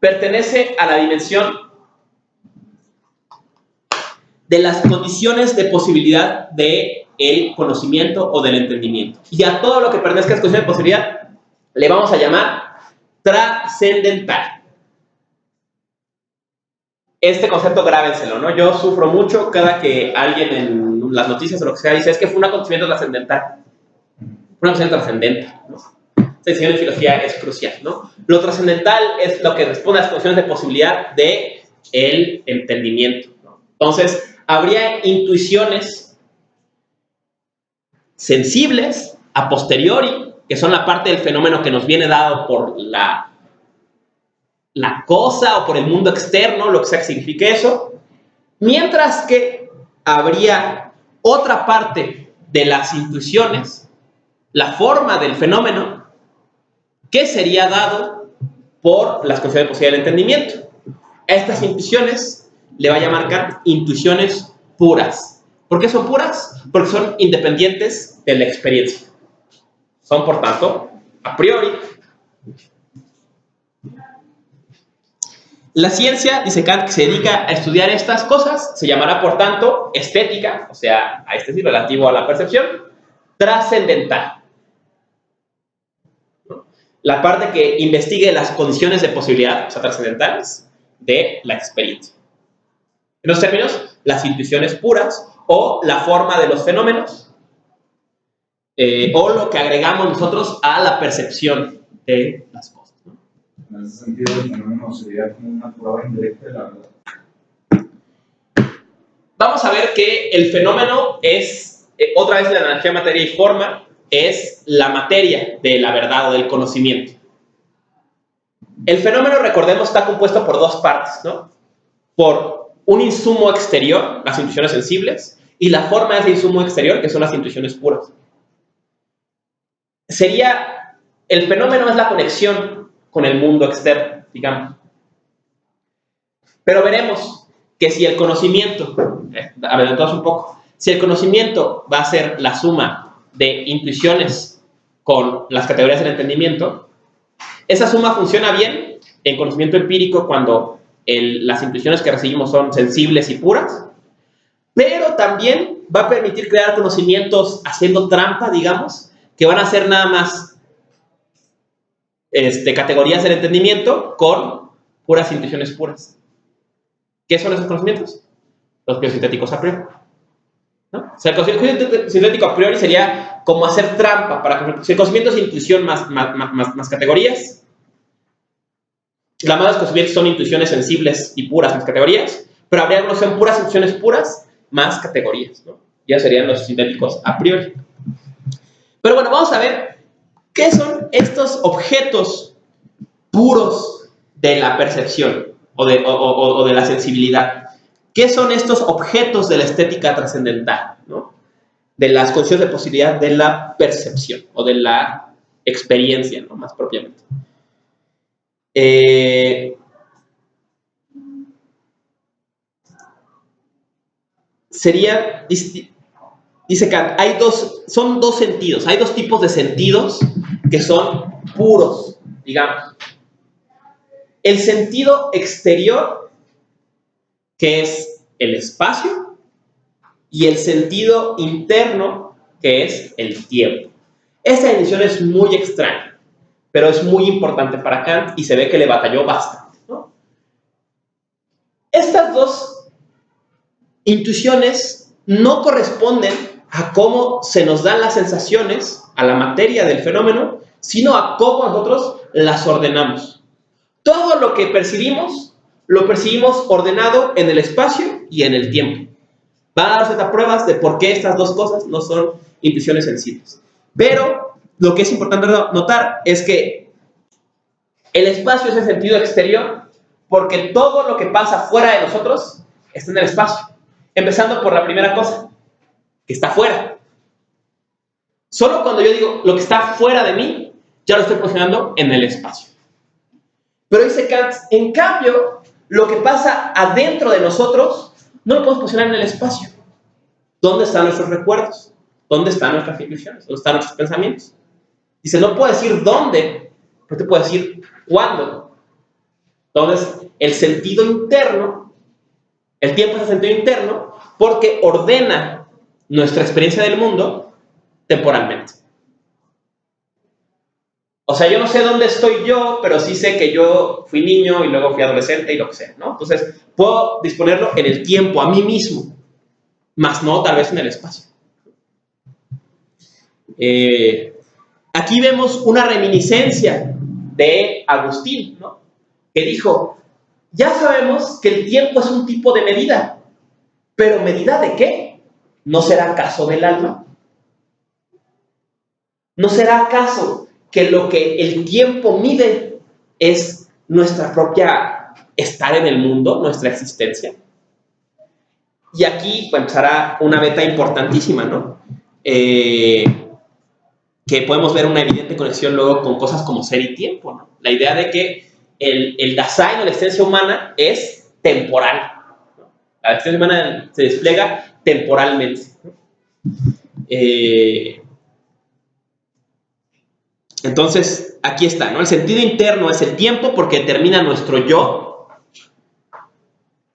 pertenece a la dimensión de las condiciones de posibilidad de el conocimiento o del entendimiento. Y a todo lo que pertenezca a esta condición de posibilidad le vamos a llamar trascendental. Este concepto grábenselo, ¿no? Yo sufro mucho cada que alguien en las noticias o lo que sea dice es que fue un acontecimiento trascendental. Un acontecimiento trascendente, ¿no? Esta decisión en filosofía es crucial, ¿no? Lo trascendental es lo que responde a las condiciones de posibilidad del entendimiento, ¿no? Entonces, habría intuiciones sensibles a posteriori, que son la parte del fenómeno que nos viene dado por la cosa o por el mundo externo, lo que sea que signifique eso, mientras que habría otra parte de las intuiciones, la forma del fenómeno, que sería dado por las condiciones de posibilidad del entendimiento. A estas intuiciones le va a llamar Kant intuiciones puras. ¿Por qué son puras? Porque son independientes de la experiencia. Son, por tanto, a priori. La ciencia, dice Kant, que se dedica a estudiar estas cosas, se llamará, por tanto, estética, o sea, a este sí, relativo a la percepción, trascendental. ¿No? La parte que investigue las condiciones de posibilidad, o sea, trascendentales, de la experiencia. En los términos, las intuiciones puras, o la forma de los fenómenos, o lo que agregamos nosotros a la percepción de las cosas. En ese sentido, el fenómeno sería como una prueba indirecta de la verdad. Vamos a ver que el fenómeno es, otra vez la analogía de materia y forma, es la materia de la verdad o del conocimiento. El fenómeno, recordemos, está compuesto por dos partes, ¿no? Por un insumo exterior, las intuiciones sensibles, y la forma de ese insumo exterior, que son las intuiciones puras. El fenómeno es la conexión con el mundo externo, digamos. Pero veremos que si el conocimiento, a ver, entonces un poco, si el conocimiento va a ser la suma de intuiciones con las categorías del entendimiento, esa suma funciona bien en conocimiento empírico cuando las intuiciones que recibimos son sensibles y puras, pero también va a permitir crear conocimientos haciendo trampa, digamos, que van a ser nada más categorías del entendimiento con puras intuiciones puras. ¿Qué son esos conocimientos? Los biosintéticos a priori, ¿no? O sea, el conocimiento sintético a priori sería como hacer trampa para que si el conocimiento es intuición más categorías. La mayoría de los conocimientos son intuiciones sensibles y puras más categorías, pero habría algunos que son puras intuiciones puras más categorías, ¿no? Ya serían los sintéticos a priori. Pero bueno, vamos a ver qué son estos objetos puros de la percepción o de la sensibilidad. ¿Qué son estos objetos de la estética trascendental, ¿no? De las condiciones de posibilidad de la percepción o de la experiencia, ¿no? Más propiamente. Dice Kant, son dos sentidos, hay dos tipos de sentidos que son puros, digamos. El sentido exterior, que es el espacio, y el sentido interno, que es el tiempo. Esta definición es muy extraña, pero es muy importante para Kant y se ve que le batalló bastante, ¿no? Estas dos intuiciones no corresponden a cómo se nos dan las sensaciones, a la materia del fenómeno, sino a cómo nosotros las ordenamos. Todo lo que percibimos, lo percibimos ordenado en el espacio y en el tiempo. Van a darse pruebas de por qué estas dos cosas no son intuiciones sensibles. Pero lo que es importante notar es que el espacio es el sentido exterior porque todo lo que pasa fuera de nosotros está en el espacio. Empezando por la primera cosa, que está fuera. Solo cuando yo digo lo que está fuera de mí, ya lo estoy posicionando en el espacio. Pero dice Kant, en cambio, lo que pasa adentro de nosotros, no lo podemos posicionar en el espacio. ¿Dónde están nuestros recuerdos? ¿Dónde están nuestras intuiciones? ¿Dónde están nuestros pensamientos? Dice, no puedo decir dónde, pero te puedo decir cuándo. Entonces, el sentido interno, el tiempo es el sentido interno, porque ordena nuestra experiencia del mundo temporalmente. O sea, yo no sé dónde estoy yo, pero sí sé que yo fui niño y luego fui adolescente y lo que sea, ¿no? Entonces, puedo disponerlo en el tiempo, a mí mismo, más no tal vez en el espacio. Aquí vemos una reminiscencia de Agustín, ¿no? Que dijo, ya sabemos que el tiempo es un tipo de medida, pero ¿medida de qué? ¿No será acaso del alma? ¿No será acaso que lo que el tiempo mide es nuestra propia estar en el mundo, nuestra existencia? Y aquí empezará una beta importantísima, ¿no? Que podemos ver una evidente conexión luego con cosas como ser y tiempo, ¿no? La idea de que el Dasein o la existencia humana es temporal, ¿no? La existencia humana se despliega temporalmente, ¿no? Entonces, aquí está, ¿no? El sentido interno es el tiempo porque determina nuestro yo,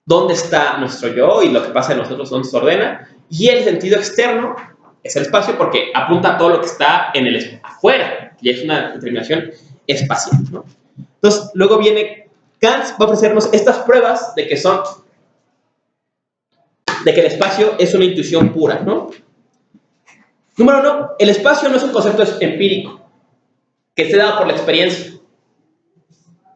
dónde está nuestro yo y lo que pasa en nosotros, dónde se ordena. Y el sentido externo es el espacio porque apunta a todo lo que está en el afuera, y es una determinación espacial, ¿no? Entonces, luego viene Kant, va a ofrecernos estas pruebas de que el espacio es una intuición pura, ¿no? Número uno, el espacio no es un concepto empírico que esté dado por la experiencia.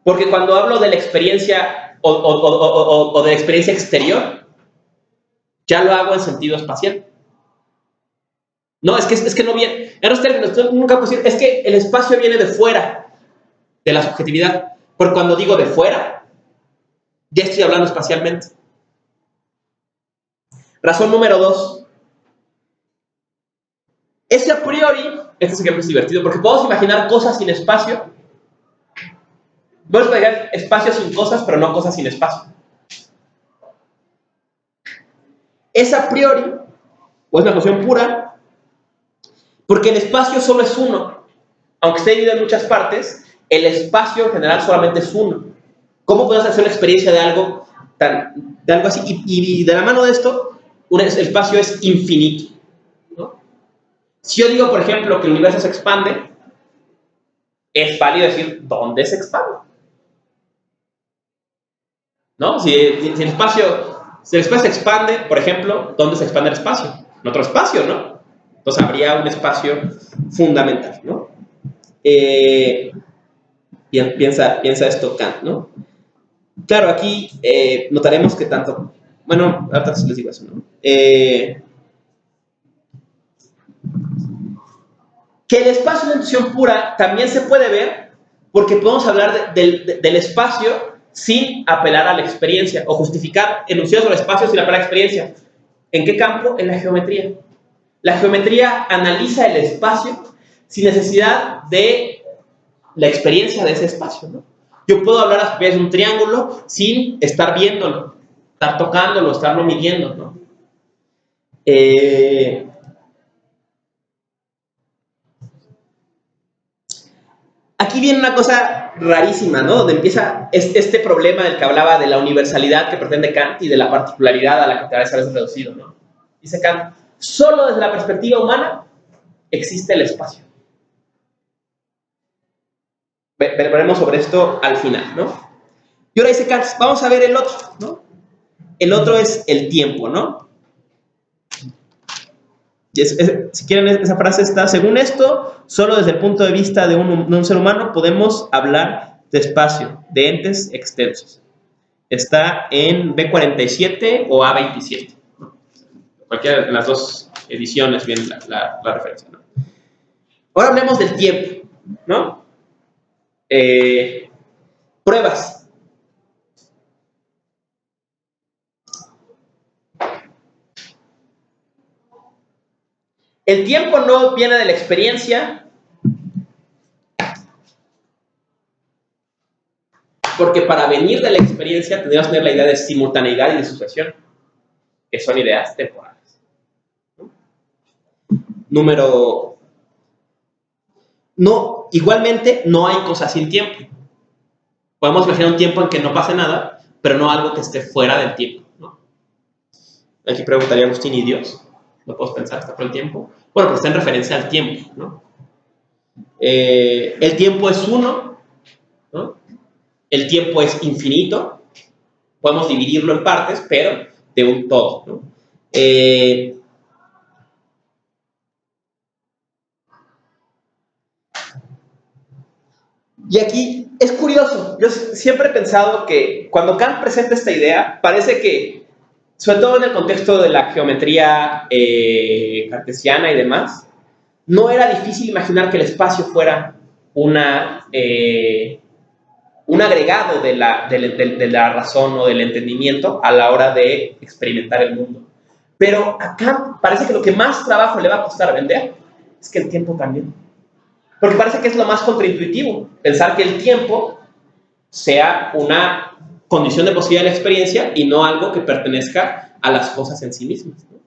Porque cuando hablo de la experiencia o de la experiencia exterior, ya lo hago en sentido espacial. No, es que no viene. En los términos, nunca puedo decir, es que el espacio viene de fuera de la subjetividad. Porque cuando digo de fuera, ya estoy hablando espacialmente. Razón número 2. Ese a priori, este ejemplo es divertido, porque podemos imaginar cosas sin espacio. Podemos imaginar espacio sin cosas, pero no cosas sin espacio. Es a priori, o es una cuestión pura, porque el espacio solo es uno. Aunque esté dividido en muchas partes, el espacio en general solamente es uno. ¿Cómo podemos hacer una experiencia de algo así? Y de la mano de esto, el espacio es infinito, ¿no? Si yo digo, por ejemplo, que el universo se expande, es válido decir, ¿dónde se expande? ¿No? Si el espacio se expande, por ejemplo, ¿dónde se expande el espacio? En otro espacio, ¿no? Entonces habría un espacio fundamental, ¿no? Piensa esto Kant, ¿no? Claro, aquí notaremos que tanto... Bueno, ahorita les digo eso, ¿no? Que el espacio es una intuición pura también se puede ver porque podemos hablar del espacio sin apelar a la experiencia o justificar enunciados sobre el espacio sin apelar a la experiencia. ¿En qué campo? En la geometría. La geometría analiza el espacio sin necesidad de la experiencia de ese espacio, ¿no? Yo puedo hablar a las propiedades de un triángulo sin estar viéndolo, estar tocándolo, estarlo midiendo, ¿no? Aquí viene una cosa rarísima, ¿no? Donde empieza este problema del que hablaba de la universalidad que pretende Kant y de la particularidad a la que te a veces reducido, ¿no? Dice Kant, solo desde la perspectiva humana existe el espacio. Veremos sobre esto al final, ¿no? Y ahora dice Kant, vamos a ver el otro, ¿no? El otro es el tiempo, ¿no? Y si quieren, esa frase está, según esto, solo desde el punto de vista de un ser humano podemos hablar de espacio, de entes extensos. Está en B47 o A27, ¿no? Cualquiera de las dos ediciones viene la referencia, ¿no? Ahora hablemos del tiempo, ¿no? Pruebas. El tiempo no viene de la experiencia, porque para venir de la experiencia tendríamos que tener la idea de simultaneidad y de sucesión, que son ideas temporales, ¿no? Número... No, igualmente no hay cosas sin tiempo. Podemos imaginar un tiempo en que no pase nada, pero no algo que esté fuera del tiempo, ¿no? Aquí preguntaría Agustín, ¿y Dios? no puedo pensar, está por el tiempo. Bueno, pues está en referencia al tiempo, ¿no? El tiempo es uno, ¿no? El tiempo es infinito, podemos dividirlo en partes, pero de un todo, ¿no? Y aquí es curioso, yo siempre he pensado que cuando Kant presenta esta idea, parece que, sobre todo en el contexto de la geometría cartesiana y demás, no era difícil imaginar que el espacio fuera un agregado de la razón o del entendimiento a la hora de experimentar el mundo. Pero acá parece que lo que más trabajo le va a costar vender es que el tiempo también. Porque parece que es lo más contraintuitivo, pensar que el tiempo sea una condición de posibilidad de la experiencia y no algo que pertenezca a las cosas en sí mismas, ¿no?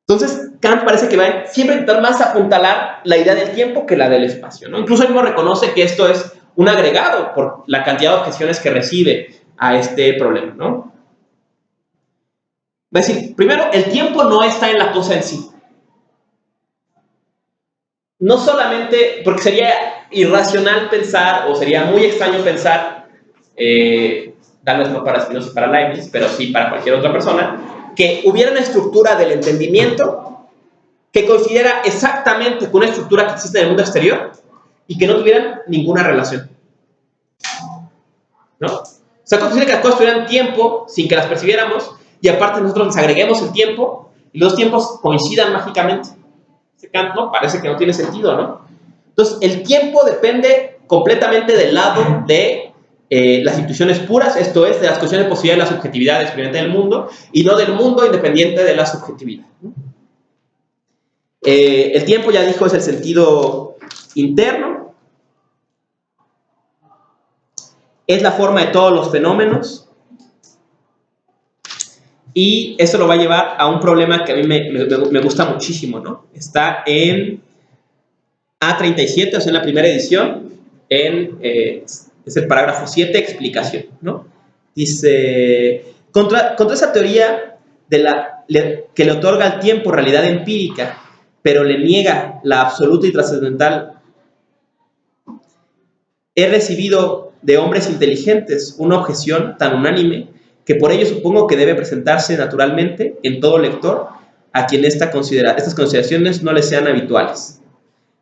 Entonces, Kant parece que va siempre a intentar más apuntalar la idea del tiempo que la del espacio, ¿no? Incluso él mismo reconoce que esto es un agregado por la cantidad de objeciones que recibe a este problema, ¿no? Va a decir, primero, el tiempo no está en la cosa en sí. No solamente, porque sería irracional pensar, o sería muy extraño pensar, tal vez no para Spinoza y para Leibniz, pero sí para cualquier otra persona, que hubiera una estructura del entendimiento que coincidiera exactamente con una estructura que existe en el mundo exterior y que no tuvieran ninguna relación, ¿no? O sea, coincide que las cosas tuvieran tiempo sin que las percibiéramos y aparte nosotros les agreguemos el tiempo y los tiempos coincidan mágicamente. Kant, ¿no? Parece que no tiene sentido, ¿no? Entonces, el tiempo depende completamente del lado de las instituciones puras, esto es, de las cuestiones de posibilidad de la subjetividad experimental del mundo, y no del mundo independiente de la subjetividad, ¿no? El tiempo, ya dijo, es el sentido interno, es la forma de todos los fenómenos, y eso lo va a llevar a un problema que a mí me gusta muchísimo, ¿no? Está en A37, o sea, en la primera edición, es el parágrafo 7, explicación, ¿no? Dice, contra esa teoría que le otorga al tiempo realidad empírica, pero le niega la absoluta y trascendental, he recibido de hombres inteligentes una objeción tan unánime que por ello supongo que debe presentarse naturalmente en todo lector a quien estas consideraciones no le sean habituales.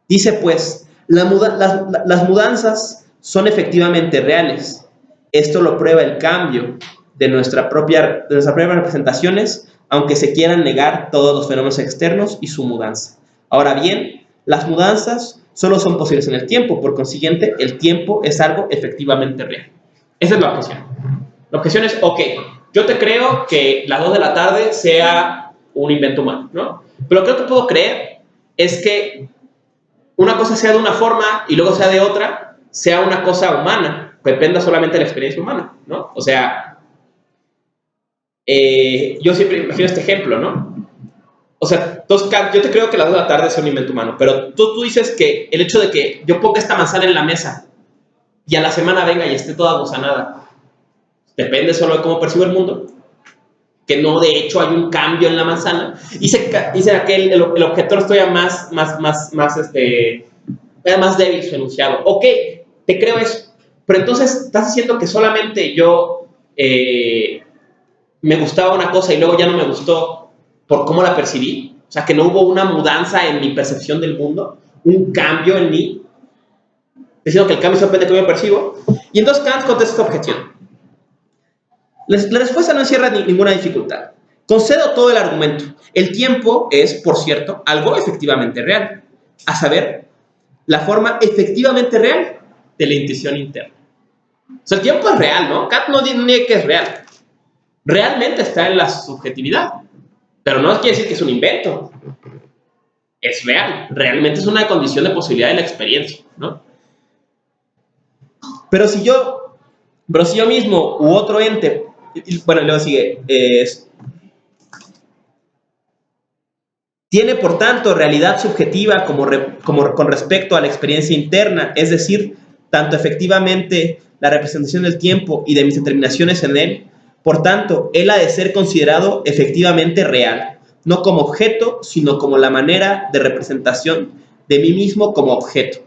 Dice pues, las mudanzas son efectivamente reales. Esto lo prueba el cambio de nuestras propias representaciones, aunque se quieran negar todos los fenómenos externos y su mudanza. Ahora bien, las mudanzas solo son posibles en el tiempo, por consiguiente, el tiempo es algo efectivamente real. Esa es la objeción. La objeción es, ok, yo te creo que las 2 de la tarde sea un invento humano, ¿no? Pero lo que no te puedo creer es que una cosa sea de una forma y luego sea de otra, sea una cosa humana, que dependa solamente de la experiencia humana, ¿no? O sea, yo siempre imagino este ejemplo, ¿no? O sea, yo te creo que las 2 de la tarde sea un invento humano, pero tú dices que el hecho de que yo ponga esta manzana en la mesa y a la semana venga y esté toda gusanada, depende solo de cómo percibo el mundo, que no, de hecho, hay un cambio en la manzana, dice que el objetor todavía más débil su enunciado. Ok, te creo eso, pero entonces estás diciendo que solamente yo me gustaba una cosa y luego ya no me gustó por cómo la percibí, o sea, que no hubo una mudanza en mi percepción del mundo, un cambio en mí, diciendo que el cambio depende de cómo yo percibo. Y entonces Kant contesta esta objeción. La respuesta no encierra ninguna dificultad. Concedo todo el argumento. El tiempo es, por cierto, algo efectivamente real, a saber, la forma efectivamente real de la intuición interna. O sea, el tiempo es real, ¿no? Kant no niega que es real. Realmente está en la subjetividad, pero no quiere decir que es un invento. Es real. Realmente es una condición de posibilidad de la experiencia, ¿no? Pero si yo mismo u otro ente, bueno, luego sigue, tiene por tanto realidad subjetiva como con respecto a la experiencia interna, es decir, tanto efectivamente la representación del tiempo y de mis determinaciones en él, por tanto, él ha de ser considerado efectivamente real, no como objeto, sino como la manera de representación de mí mismo como objeto.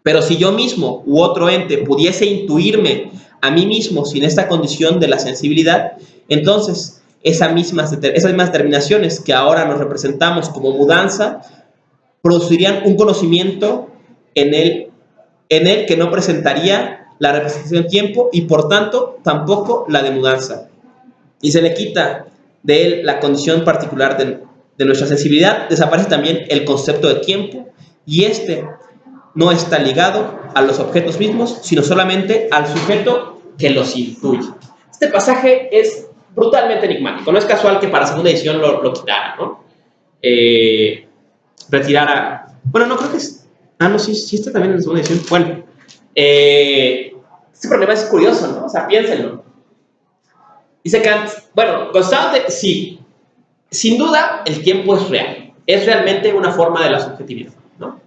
Pero si yo mismo u otro ente pudiese intuirme a mí mismo sin esta condición de la sensibilidad, entonces esas mismas determinaciones que ahora nos representamos como mudanza producirían un conocimiento en él que no presentaría la representación de tiempo y por tanto tampoco la de mudanza. Y se le quita de él la condición particular de nuestra sensibilidad, desaparece también el concepto de tiempo y este no está ligado a los objetos mismos, sino solamente al sujeto que los intuye. Este pasaje es brutalmente enigmático. No es casual que para segunda edición lo quitara, ¿no? Retirara... Bueno, no creo que es... Ah, no, sí está también en la segunda edición. Bueno, este problema es curioso, ¿no? O sea, piénsenlo. Dice Kant, bueno, constante, sí. Sin duda, el tiempo es real. Es realmente una forma de la subjetividad, ¿no?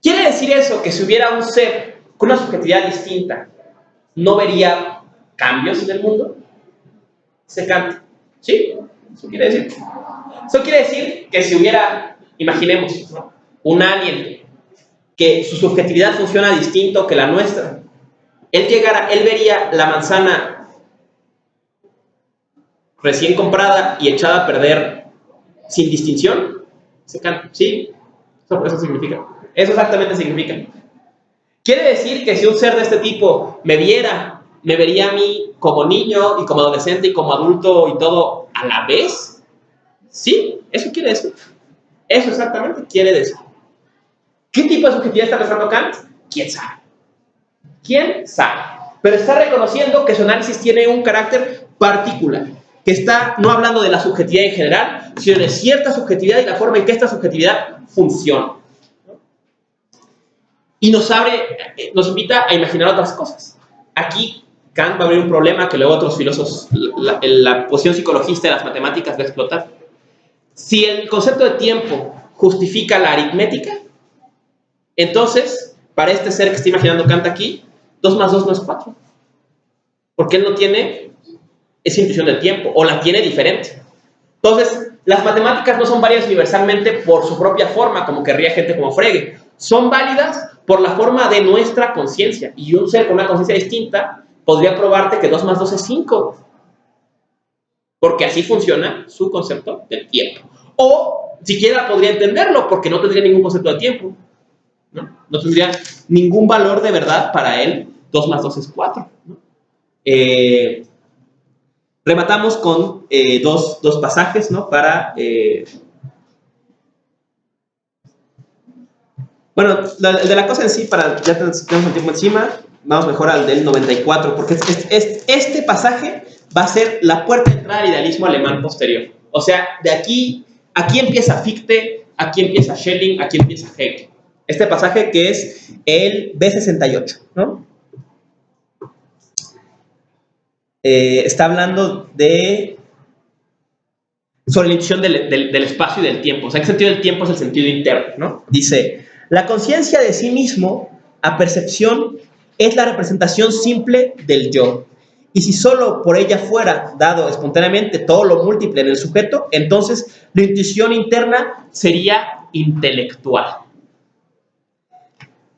¿Quiere decir eso que si hubiera un ser con una subjetividad distinta, no vería cambios en el mundo? Dice Kant, ¿sí? Eso quiere decir. Eso quiere decir que si hubiera, imaginemos, ¿no?, un alien que su subjetividad funciona distinto que la nuestra, él vería la manzana recién comprada y echada a perder sin distinción. Dice Kant, ¿sí? Eso significa. Eso exactamente significa. Quiere decir que si un ser de este tipo me vería a mí como niño y como adolescente y como adulto y todo a la vez. Sí, eso quiere decir. Eso exactamente quiere decir. ¿Qué tipo de subjetividad está pensando Kant? ¿Quién sabe? ¿Quién sabe? Pero está reconociendo que su análisis tiene un carácter particular, que está no hablando de la subjetividad en general, sino de cierta subjetividad y la forma en que esta subjetividad funciona. Y nos invita a imaginar otras cosas. Aquí Kant va a abrir un problema que luego otros filósofos, la posición psicologista de las matemáticas va a explotar. Si el concepto de tiempo justifica la aritmética, entonces, para este ser que está imaginando Kant aquí, 2 más 2 no es 4. Porque él no tiene esa intuición del tiempo, o la tiene diferente. Entonces, las matemáticas no son válidas universalmente por su propia forma, como querría gente como Frege. Son válidas por la forma de nuestra conciencia. Y un ser con una conciencia distinta podría probarte que 2 más 2 es 5. Porque así funciona su concepto del tiempo. O siquiera podría entenderlo, porque no tendría ningún concepto de tiempo. No tendría ningún valor de verdad para él. 2 más 2 es 4. ¿No? Rematamos con dos pasajes, ¿no? Para... bueno, el de la cosa en sí, ya tenemos un tiempo encima, vamos mejor al del 94, porque este pasaje va a ser la puerta de entrada al idealismo alemán posterior. O sea, de aquí empieza Fichte, aquí empieza Schelling, aquí empieza Hegel. Este pasaje que es el B68, ¿no? Está hablando sobre la intuición del espacio y del tiempo. O sea, ¿en qué sentido del tiempo es el sentido interno, ¿no? Dice, la conciencia de sí mismo, a percepción, es la representación simple del yo. Y si solo por ella fuera dado espontáneamente todo lo múltiple en el sujeto, entonces la intuición interna sería intelectual.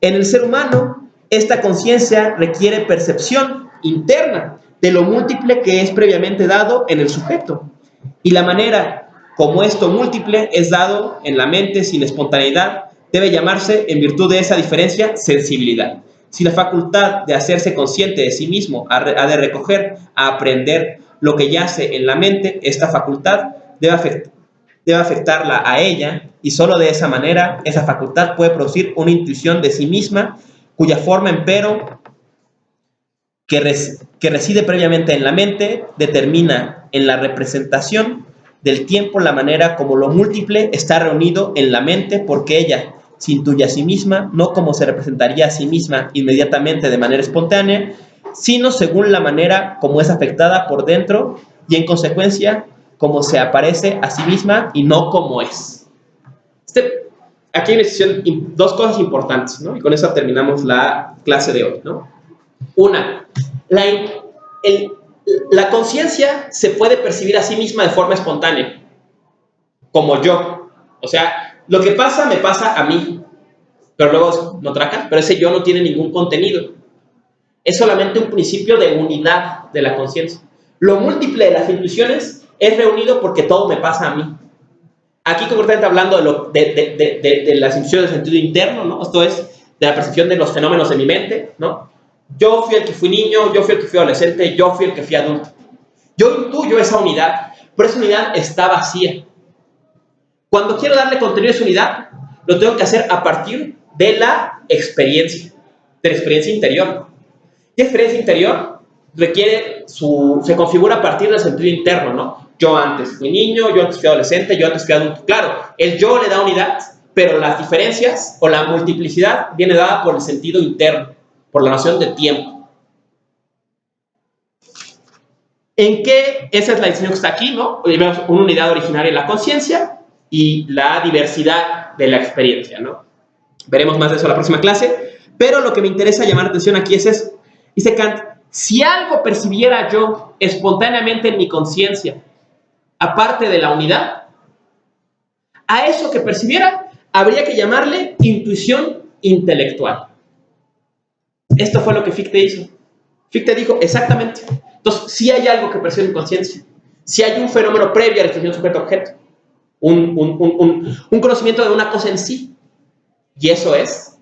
En el ser humano, esta conciencia requiere percepción interna de lo múltiple que es previamente dado en el sujeto. Y la manera como esto múltiple es dado en la mente sin espontaneidad debe llamarse, en virtud de esa diferencia, sensibilidad. Si la facultad de hacerse consciente de sí mismo ha de recoger, a aprender lo que yace en la mente, esta facultad debe afectarla a ella, y solo de esa manera esa facultad puede producir una intuición de sí misma, cuya forma, empero, que reside previamente en la mente, determina en la representación del tiempo la manera como lo múltiple está reunido en la mente, porque ella se intuye a sí misma, no como se representaría a sí misma inmediatamente de manera espontánea, sino según la manera como es afectada por dentro y en consecuencia como se aparece a sí misma y no como es. Aquí hay dos cosas importantes, ¿no? Y con eso terminamos la clase de hoy, ¿no? Una, la conciencia se puede percibir a sí misma de forma espontánea. como yo. O sea, lo que pasa me pasa a mí, pero luego no tracan, pero ese yo no tiene ningún contenido. Es solamente un principio de unidad de la conciencia. Lo múltiple de las intuiciones es reunido porque todo me pasa a mí. Aquí concretamente hablando de las intuiciones de sentido interno, ¿no? Esto es de la percepción de los fenómenos de mi mente, ¿no? Yo fui el que fui niño, yo fui el que fui adolescente, yo fui el que fui adulto. Yo intuyo esa unidad, pero esa unidad está vacía. Cuando quiero darle contenido a esa unidad, lo tengo que hacer a partir de la experiencia interior. Y experiencia interior se configura a partir del sentido interno, ¿no? Yo antes fui niño, yo antes fui adolescente, yo antes fui adulto. Claro, el yo le da unidad, pero las diferencias o la multiplicidad viene dada por el sentido interno, por la noción de tiempo. ¿En qué? Esa es la distinción que está aquí, ¿no? Vemos una unidad originaria en la conciencia y la diversidad de la experiencia, ¿no? Veremos más de eso en la próxima clase, pero lo que me interesa llamar la atención aquí es eso. Dice Kant, si algo percibiera yo espontáneamente en mi conciencia, aparte de la unidad, a eso que percibiera habría que llamarle intuición intelectual. Esto fue lo que Fichte hizo. Fichte dijo exactamente. Entonces, si hay algo que percibe en conciencia, si hay un fenómeno previo a la expresión sujeto-objeto, un conocimiento de una cosa en sí, y eso es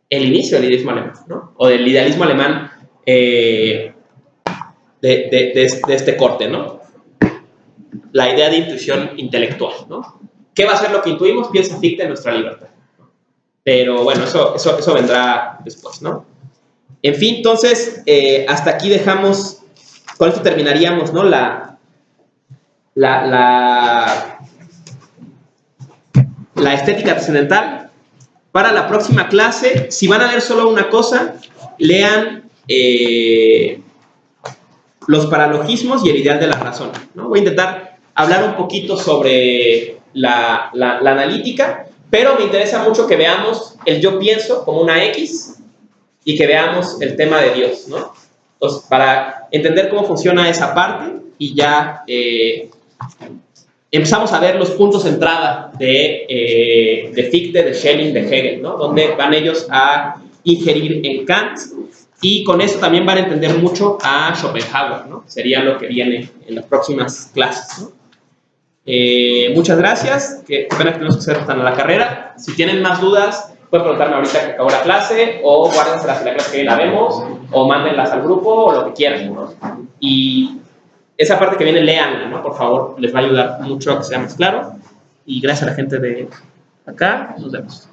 el inicio del idealismo alemán, ¿no? O del idealismo alemán de este corte, ¿no? La idea de intuición intelectual, ¿no? ¿Qué va a ser lo que intuimos? Piensa Fichte en nuestra libertad. Pero bueno, eso vendrá después, ¿no? En fin, entonces, hasta aquí dejamos, con esto terminaríamos, ¿no? La estética trascendental. Para la próxima clase, si van a leer solo una cosa, lean los paralogismos y el ideal de la razón, ¿no? Voy a intentar hablar un poquito sobre la analítica, pero me interesa mucho que veamos el yo pienso como una X y que veamos el tema de Dios, ¿no? Entonces, para entender cómo funciona esa parte y ya empezamos a ver los puntos de entrada de Fichte, de Schelling, de Hegel, ¿no? Donde van ellos a ingerir en Kant, y con eso también van a entender mucho a Schopenhauer, ¿no? Sería lo que viene en las próximas clases, ¿no? Muchas gracias, que pena que tenemos que hacer tan a la carrera. Si tienen más dudas, pueden preguntarme ahorita que acabó la clase, o guárdenselas en la clase que la vemos, o mándenlas al grupo, o lo que quieran, ¿no? Y esa parte que viene, léanla, ¿no? Por favor, les va a ayudar mucho a que sea más claro. Y gracias a la gente de acá, nos vemos.